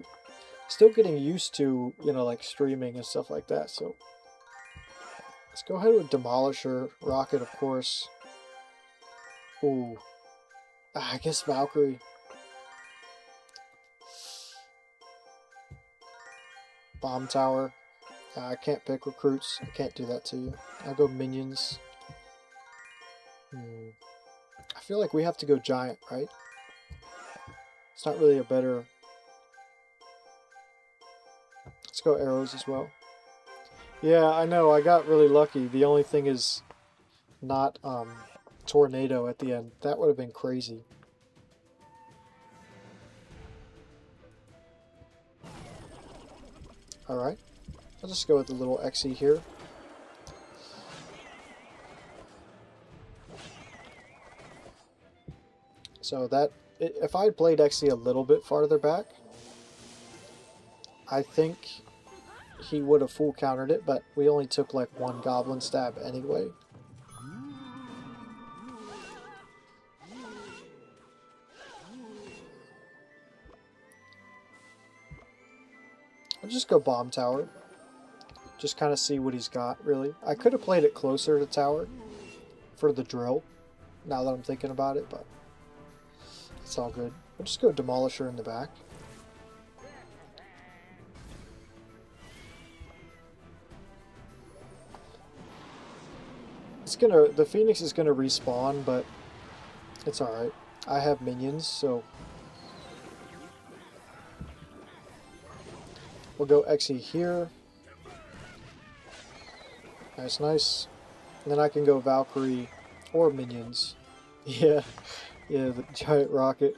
Still getting used to, you know, like streaming and stuff like that, so let's go ahead with Demolisher, Rocket of course. Ooh, I guess Valkyrie. Bomb Tower. I can't pick recruits. I can't do that to you. I'll go minions. I feel like we have to go giant, right? It's not really a better... Let's go arrows as well. Yeah, I know. I got really lucky. The only thing is not tornado at the end. That would have been crazy. Alright, I'll just go with the little Exe here. So that, if I had played Exe a little bit farther back, I think he would have full countered it, but we only took like one goblin stab anyway. I'll just go bomb tower. Just kind of see what he's got, really. I could have played it closer to tower for the drill, now that I'm thinking about it, but it's all good. We'll just go Demolisher in the back. It's gonna, the Phoenix is gonna respawn, but it's alright. I have minions, so we'll go Exe here. Nice, nice. And then I can go Valkyrie or minions. Yeah, yeah, the giant rocket.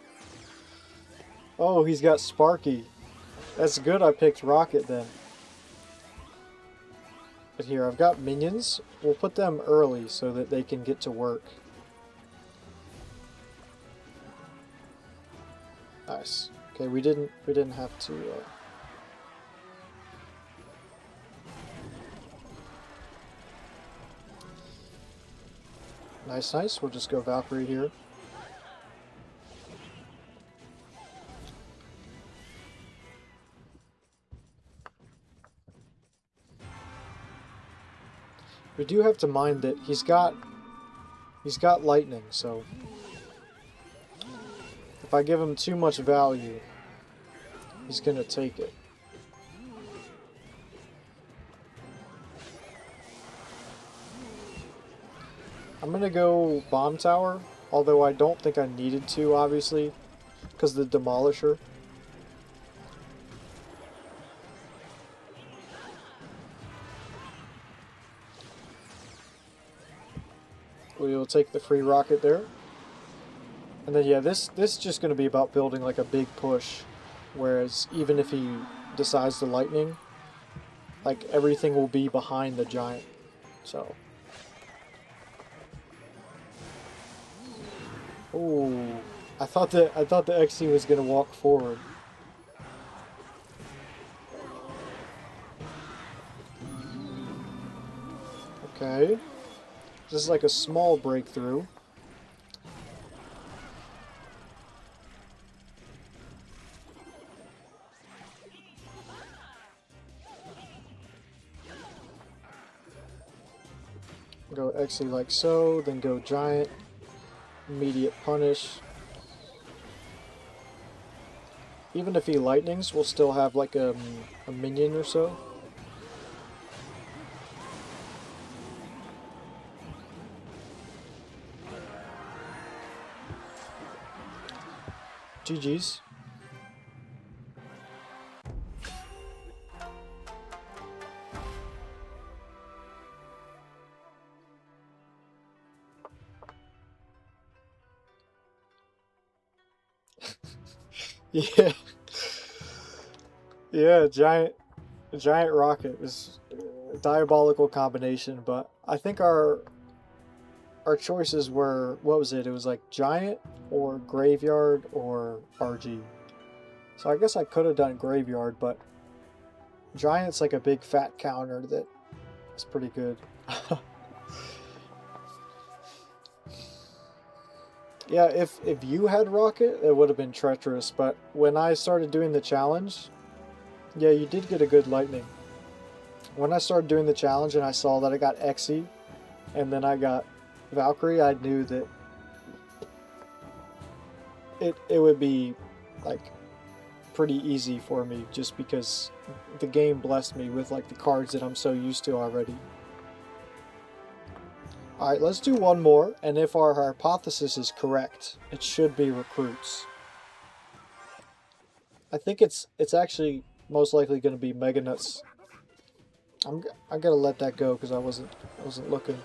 Oh, he's got Sparky. That's good I picked rocket then. But here, I've got minions. We'll put them early so that they can get to work. Nice. Okay, we didn't have to Nice, nice. We'll just go Valkyrie here. We do have to mind that he's got lightning, so if I give him too much value, he's gonna take it. I'm gonna go bomb tower, although I don't think I needed to, obviously, because of the demolisher. We will take the free rocket there. And then yeah, this is just going to be about building like a big push. Whereas even if he decides to lightning, like everything will be behind the giant. So. Ooh. I thought the XE was going to walk forward. Okay. This is like a small breakthrough. Go XE like so, then go giant. Immediate punish. Even if he lightnings, we'll still have like a minion or so. GG's. Yeah. Yeah, giant rocket was a diabolical combination, but I think our choices were, what was it? It was like giant or graveyard or RG. So I guess I could have done graveyard, but giant's like a big fat counter that is pretty good. Yeah, if you had rocket, it would have been treacherous, but when I started doing the challenge, yeah, you did get a good lightning. When I started doing the challenge and I saw that I got XE and then I got Valkyrie, I knew that it would be like pretty easy for me just because the game blessed me with like the cards that I'm so used to already. Alright, let's do one more, and if our hypothesis is correct, it should be recruits. I think it's actually most likely going to be Mega Nuts. I gotta let that go because I wasn't looking.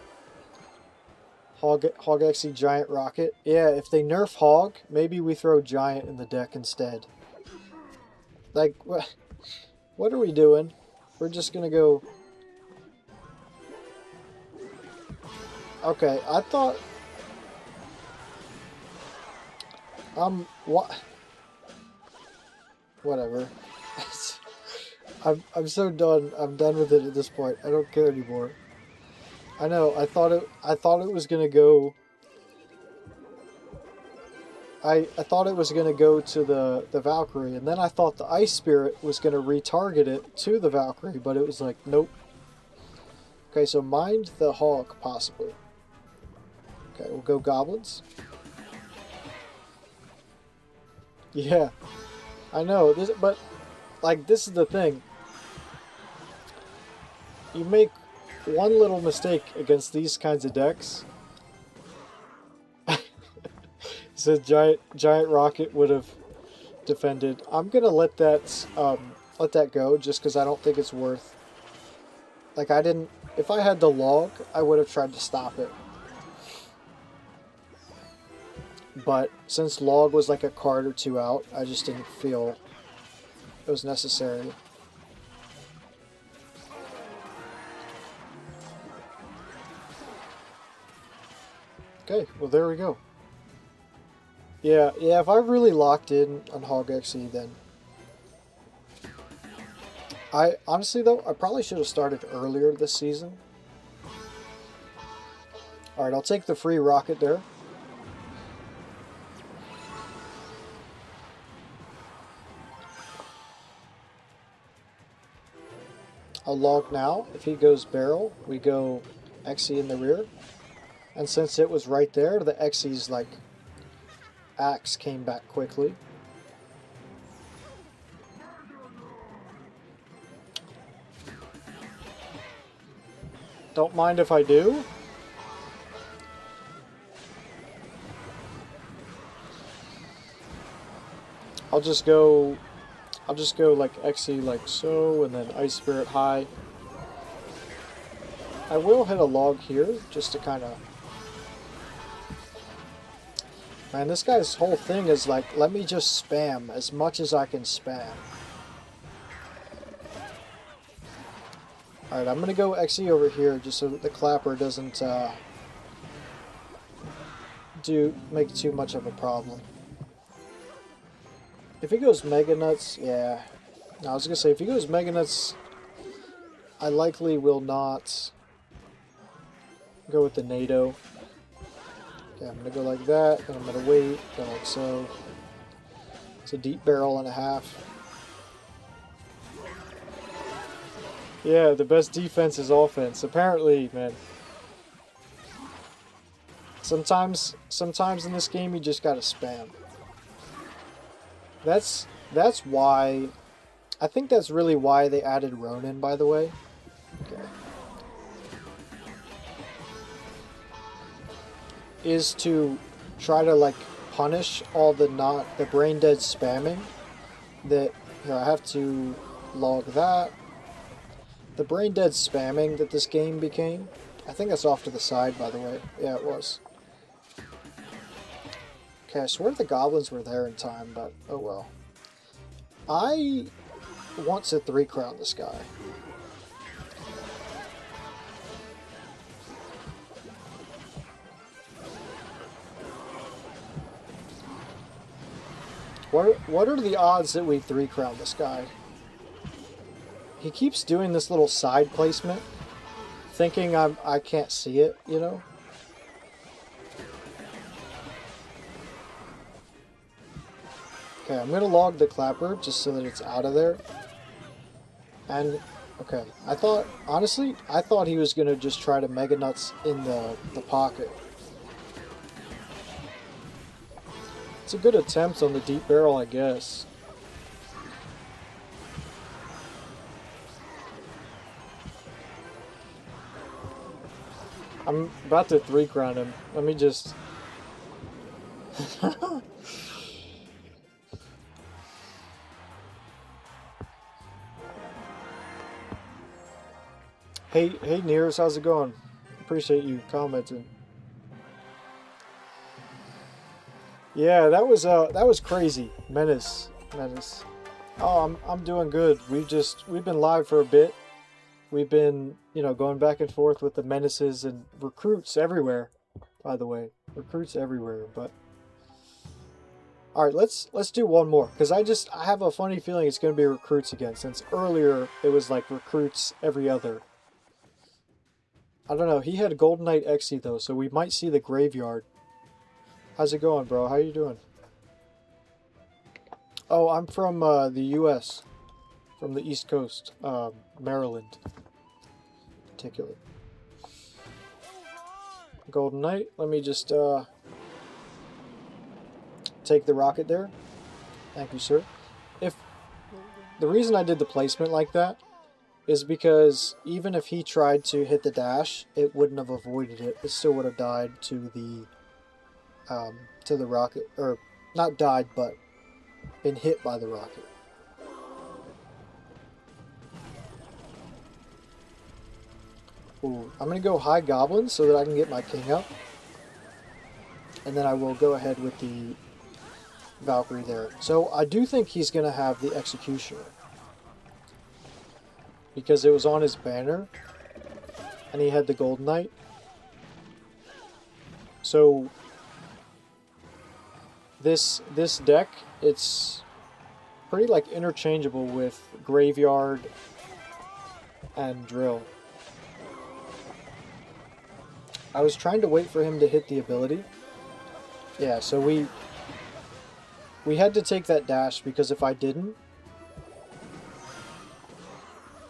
HOG EXE Giant Rocket. Yeah, if they nerf Hog, maybe we throw Giant in the deck instead. Like, what are we doing? We're just gonna go... Okay, I thought... What? Whatever. I'm so done. I'm done with it at this point. I don't care anymore. I know. I thought it was gonna go. I thought it was gonna go to the Valkyrie, and then I thought the Ice Spirit was gonna retarget it to the Valkyrie, but it was like, nope. Okay, so mind the Hog possibly. Okay, we'll go Goblins. Yeah, I know this, but like this is the thing. You make one little mistake against these kinds of decks. So giant rocket would have defended. I'm gonna let that go just because I don't think it's worth. Like I didn't. If I had the log, I would have tried to stop it. But since log was like a card or two out, I just didn't feel it was necessary. Okay, well there we go. Yeah, if I really locked in on HOG EXE, then I honestly though I probably should have started earlier this season. Alright, I'll take the free rocket there. I'll log now. If he goes barrel, we go EXE in the rear. And since it was right there, the EXE's like axe came back quickly. Don't mind if I do. I'll just go like EXE like so, and then Ice Spirit high. I will hit a log here just to kind of... Man, this guy's whole thing is like, let me just spam as much as I can spam. Alright, I'm gonna go EXE over here just so that the clapper doesn't make too much of a problem. If he goes Mega Nuts, yeah. No, I was gonna say, if he goes Mega Nuts, I likely will not go with the NATO. Okay, I'm gonna go like that, then I'm gonna wait, go like so. It's a deep barrel and a half. Yeah, the best defense is offense. Apparently, man. Sometimes in this game you just gotta spam. That's why... I think that's really why they added Ronin, by the way. Okay. Is to try to, like, punish all the brain dead spamming. That, here, I have to log that. The brain dead spamming that this game became. I think that's off to the side, by the way. Yeah, it was. Okay, I swear the goblins were there in time, but oh well. I want to 3-crown this guy. What are the odds that we 3-crown this guy? He keeps doing this little side placement, thinking I can't see it, you know? Okay, I'm gonna log the clapper just so that it's out of there. And okay, honestly, I thought he was gonna just try to Mega Nuts in the pocket. It's a good attempt on the deep barrel, I guess. I'm about to 3-crown him. Let me just... Hey Nears, how's it going? Appreciate you commenting. Yeah, that was crazy. Menace. Oh, I'm doing good. We've been live for a bit. We've been, you know, going back and forth with the menaces and recruits everywhere. By the way, recruits everywhere. But all right, let's do one more because I have a funny feeling it's going to be recruits again. Since earlier it was like recruits every other. I don't know. He had Golden Knight EXE though, so we might see the graveyard. How's it going, bro? How you doing? Oh, I'm from the U.S. From the East Coast, Maryland, in particular. Golden Knight. Let me just take the rocket there. Thank you, sir. If the reason I did the placement like that is because even if he tried to hit the dash, it wouldn't have avoided it. It still would have died to the rocket, or not died, but been hit by the rocket. Ooh, I'm gonna go high goblin so that I can get my king up, and then I will go ahead with the Valkyrie there. So I do think he's gonna have the executioner, because it was on his banner, and he had the Golden Knight. So this deck, it's pretty like interchangeable with Graveyard and Drill. I was trying to wait for him to hit the ability. Yeah, so we had to take that dash because if I didn't,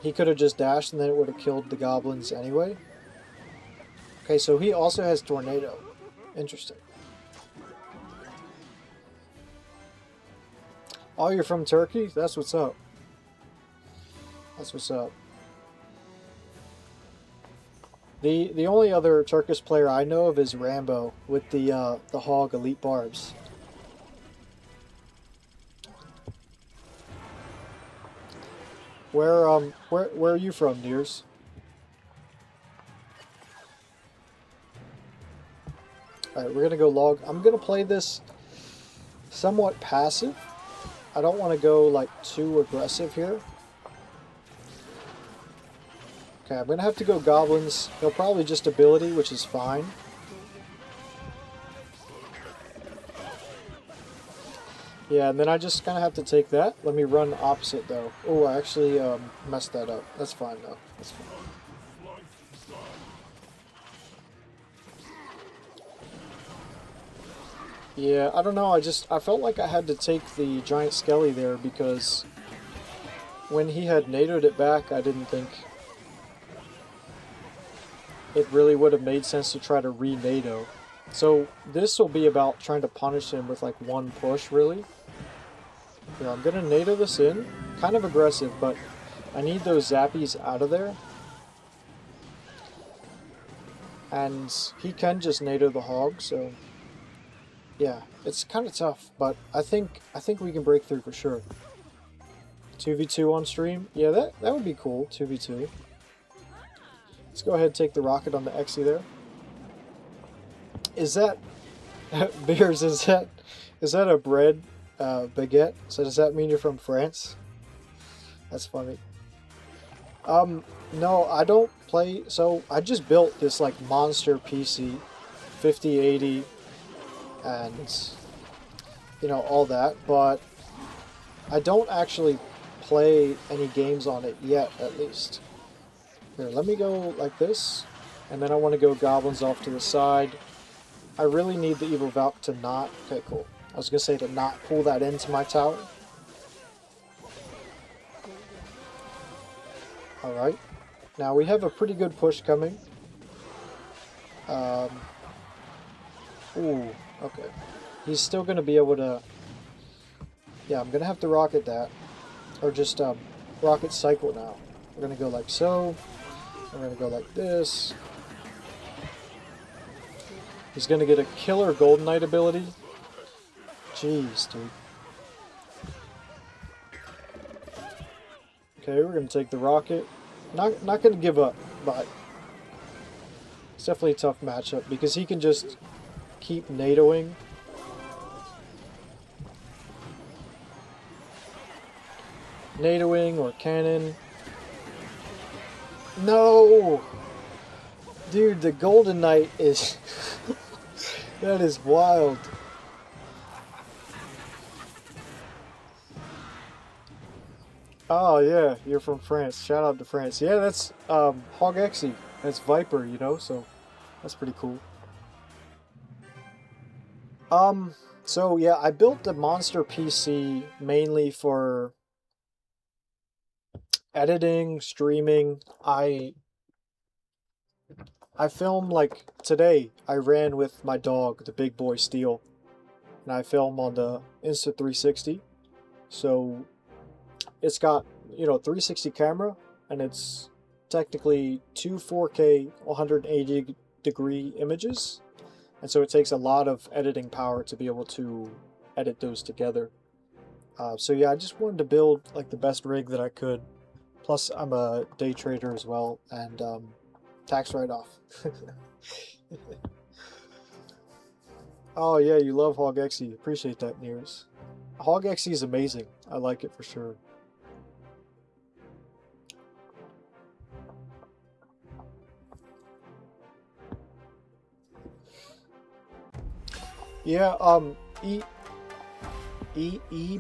he could have just dashed and then it would have killed the goblins anyway. Okay, so he also has Tornado. Interesting. Oh, you're from Turkey? That's what's up. That's what's up. The only other Turkish player I know of is Rambo with the HOG Elite Barbs. Where are you from, Nears? Alright, we're gonna go log. I'm gonna play this somewhat passive. I don't want to go like too aggressive here. Okay, I'm gonna have to go goblins. They'll probably just ability, which is fine. Yeah, and then I just kind of have to take that. Let me run opposite though. Oh, I actually messed that up. That's fine though. That's fine. Yeah, I don't know. I felt like I had to take the giant skelly there because when he had NATO'd it back, I didn't think it really would have made sense to try to re-NATO. So this will be about trying to punish him with like one push, really. Yeah, I'm gonna NATO this in. Kind of aggressive, but I need those zappies out of there. And he can just NATO the hog, so yeah, it's kind of tough, but I think we can break through for sure. 2v2 on stream? Yeah, that would be cool, 2v2. Let's go ahead and take the rocket on the EXE there. Is that... Beers, is that a bread baguette? So does that mean you're from France? That's funny. No, I don't play... So, I just built this, like, monster PC. 5080... and you know, all that, but I don't actually play any games on it yet, at least. Here, let me go like this, and then I want to go goblins off to the side. I really need the evil Valk to not... Okay, cool. I was gonna say to not pull that into my tower. Alright. Now we have a pretty good push coming. Ooh. Okay. He's still going to be able to... Yeah, I'm going to have to rocket that. Or just rocket cycle now. We're going to go like so. We're going to go like this. He's going to get a killer Golden Knight ability. Jeez, dude. Okay, we're going to take the rocket. Not going to give up, but... It's definitely a tough matchup because he can just... keep NATOing. NATOing or cannon. No! Dude, the Golden Knight is... that is wild. Oh yeah, you're from France. Shout out to France. Yeah, that's HOG EXE. That's Viper, you know, so that's pretty cool. So yeah, I built the monster PC mainly for editing, streaming. I film like today. I ran with my dog, the big boy Steel, and I film on the Insta360. So it's got, you know, 360 camera, and it's technically two 4K 180 degree images. And so it takes a lot of editing power to be able to edit those together. So yeah, I just wanted to build like the best rig that I could. Plus, I'm a day trader as well, and tax write-off. Oh yeah, you love HOG EXE. Appreciate that, Nears. HOG EXE is amazing. I like it for sure. Yeah,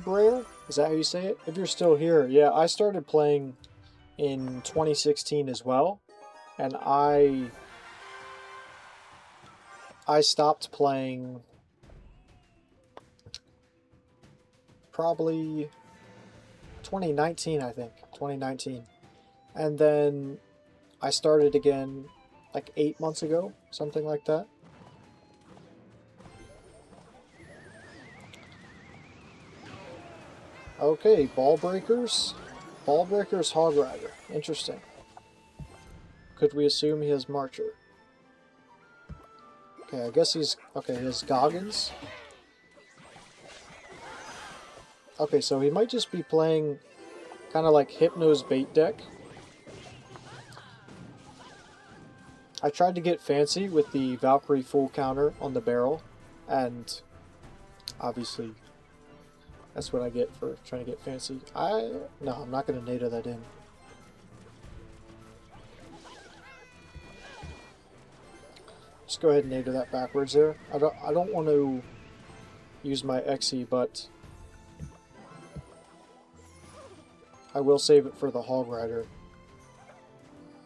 Brer? Is that how you say it? If you're still here, yeah, I started playing in 2016 as well, and I I stopped playing probably 2019, I think. 2019. And then I started again like 8 months ago, something like that. Okay, Ball Breakers. Ball Breakers Hog Rider. Interesting. Could we assume he has Marcher? Okay, I guess he's... Okay, he has Goggins. Okay, so he might just be playing kind of like Hypno's bait deck. I tried to get fancy with the Valkyrie full counter on the barrel, and obviously that's what I get for trying to get fancy. No, I'm not going to NATO that in. Just go ahead and NATO that backwards there. I don't want to use my XE, but I will save it for the Hog Rider.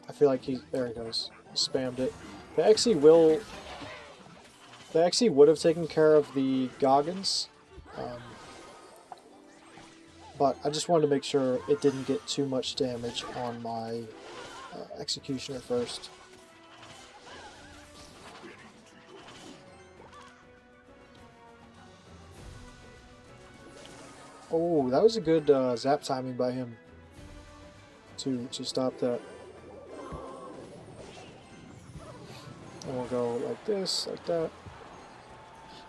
I feel like there he goes. He spammed it. The XE would have taken care of the Goggins, but I just wanted to make sure it didn't get too much damage on my Executioner first. Oh, that was a good zap timing by him to stop that. And we'll go like this, like that.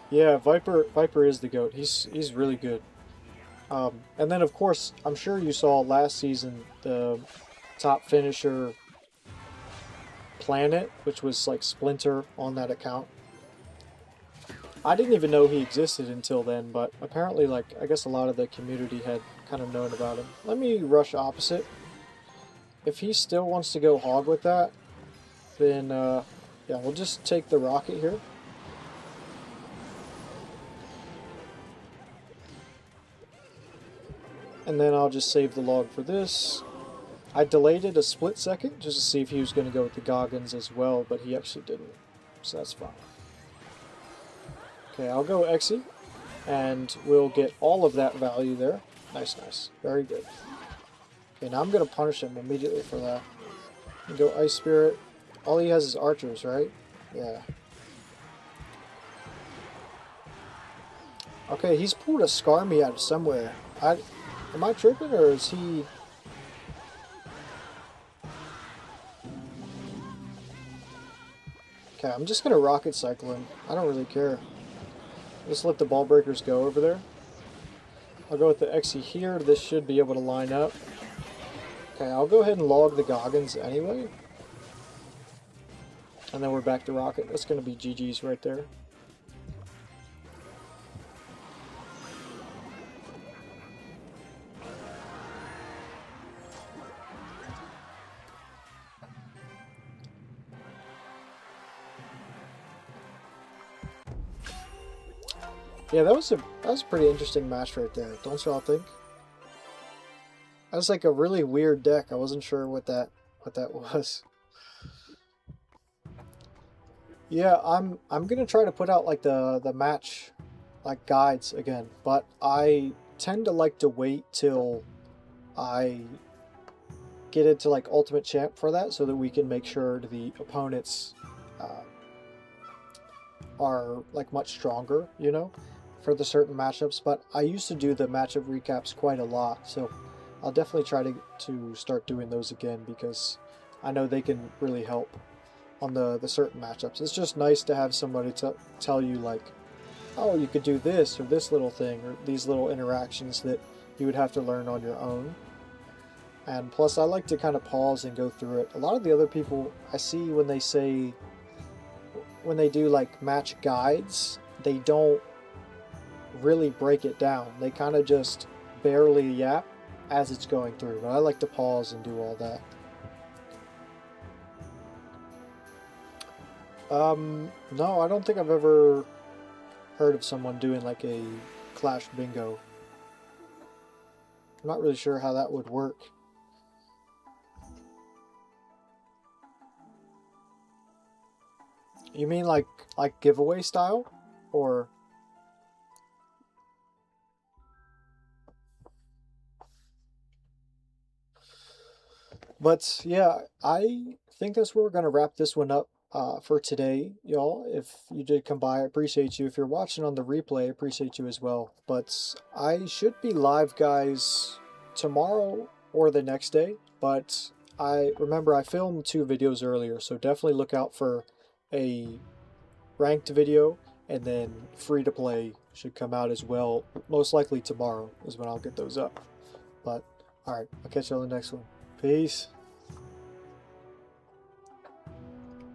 Yeah, Viper is the GOAT. He's really good. And then of course, I'm sure you saw last season the top finisher Planet, which was like Splinter on that account. I didn't even know he existed until then, but apparently, like, I guess a lot of the community had kind of known about him. Let me rush opposite. If he still wants to go hog with that, then, yeah, we'll just take the rocket here. And then I'll just save the log for this. I delayed it a split second just to see if he was going to go with the Goggins as well, but he actually didn't, so that's fine. Okay, I'll go XE, and we'll get all of that value there. Nice, nice. Very good. Okay, now I'm going to punish him immediately for that. Go Ice Spirit. All he has is archers, right? Yeah. Okay, he's pulled a Skarmy out of somewhere. Am I tripping, or is he... Okay, I'm just going to rocket cycle him. I don't really care. Just let the ball breakers go over there. I'll go with the XE here. This should be able to line up. Okay, I'll go ahead and log the Goggins anyway. And then we're back to rocket. That's going to be GG's right there. Yeah, that was a pretty interesting match right there. Don't y'all think? That was like a really weird deck. I wasn't sure what that was. Yeah, I'm gonna try to put out like the match like guides again, but I tend to like to wait till I get into like Ultimate Champ for that, so that we can make sure the opponents are like much stronger, you know, for the certain matchups. But I used to do the matchup recaps quite a lot, so I'll definitely try to start doing those again, because I know they can really help on the certain matchups. It's just nice to have somebody to tell you like, oh, you could do this or this little thing or these little interactions that you would have to learn on your own. And plus I like to kind of pause and go through it. A lot of the other people I see when they do like match guides, they don't really break it down. They kind of just barely yap as it's going through, but I like to pause and do all that. No, I don't think I've ever heard of someone doing like a Clash Bingo. I'm not really sure how that would work. You mean like giveaway style? Or... But yeah, I think that's where we're gonna wrap this one up for today, y'all. If you did come by, I appreciate you. If you're watching on the replay, I appreciate you as well. But I should be live, guys, tomorrow or the next day. But I remember I filmed 2 videos earlier, so definitely look out for a ranked video, and then free to play should come out as well. Most likely tomorrow is when I'll get those up. But alright, I'll catch you on the next one. Peace.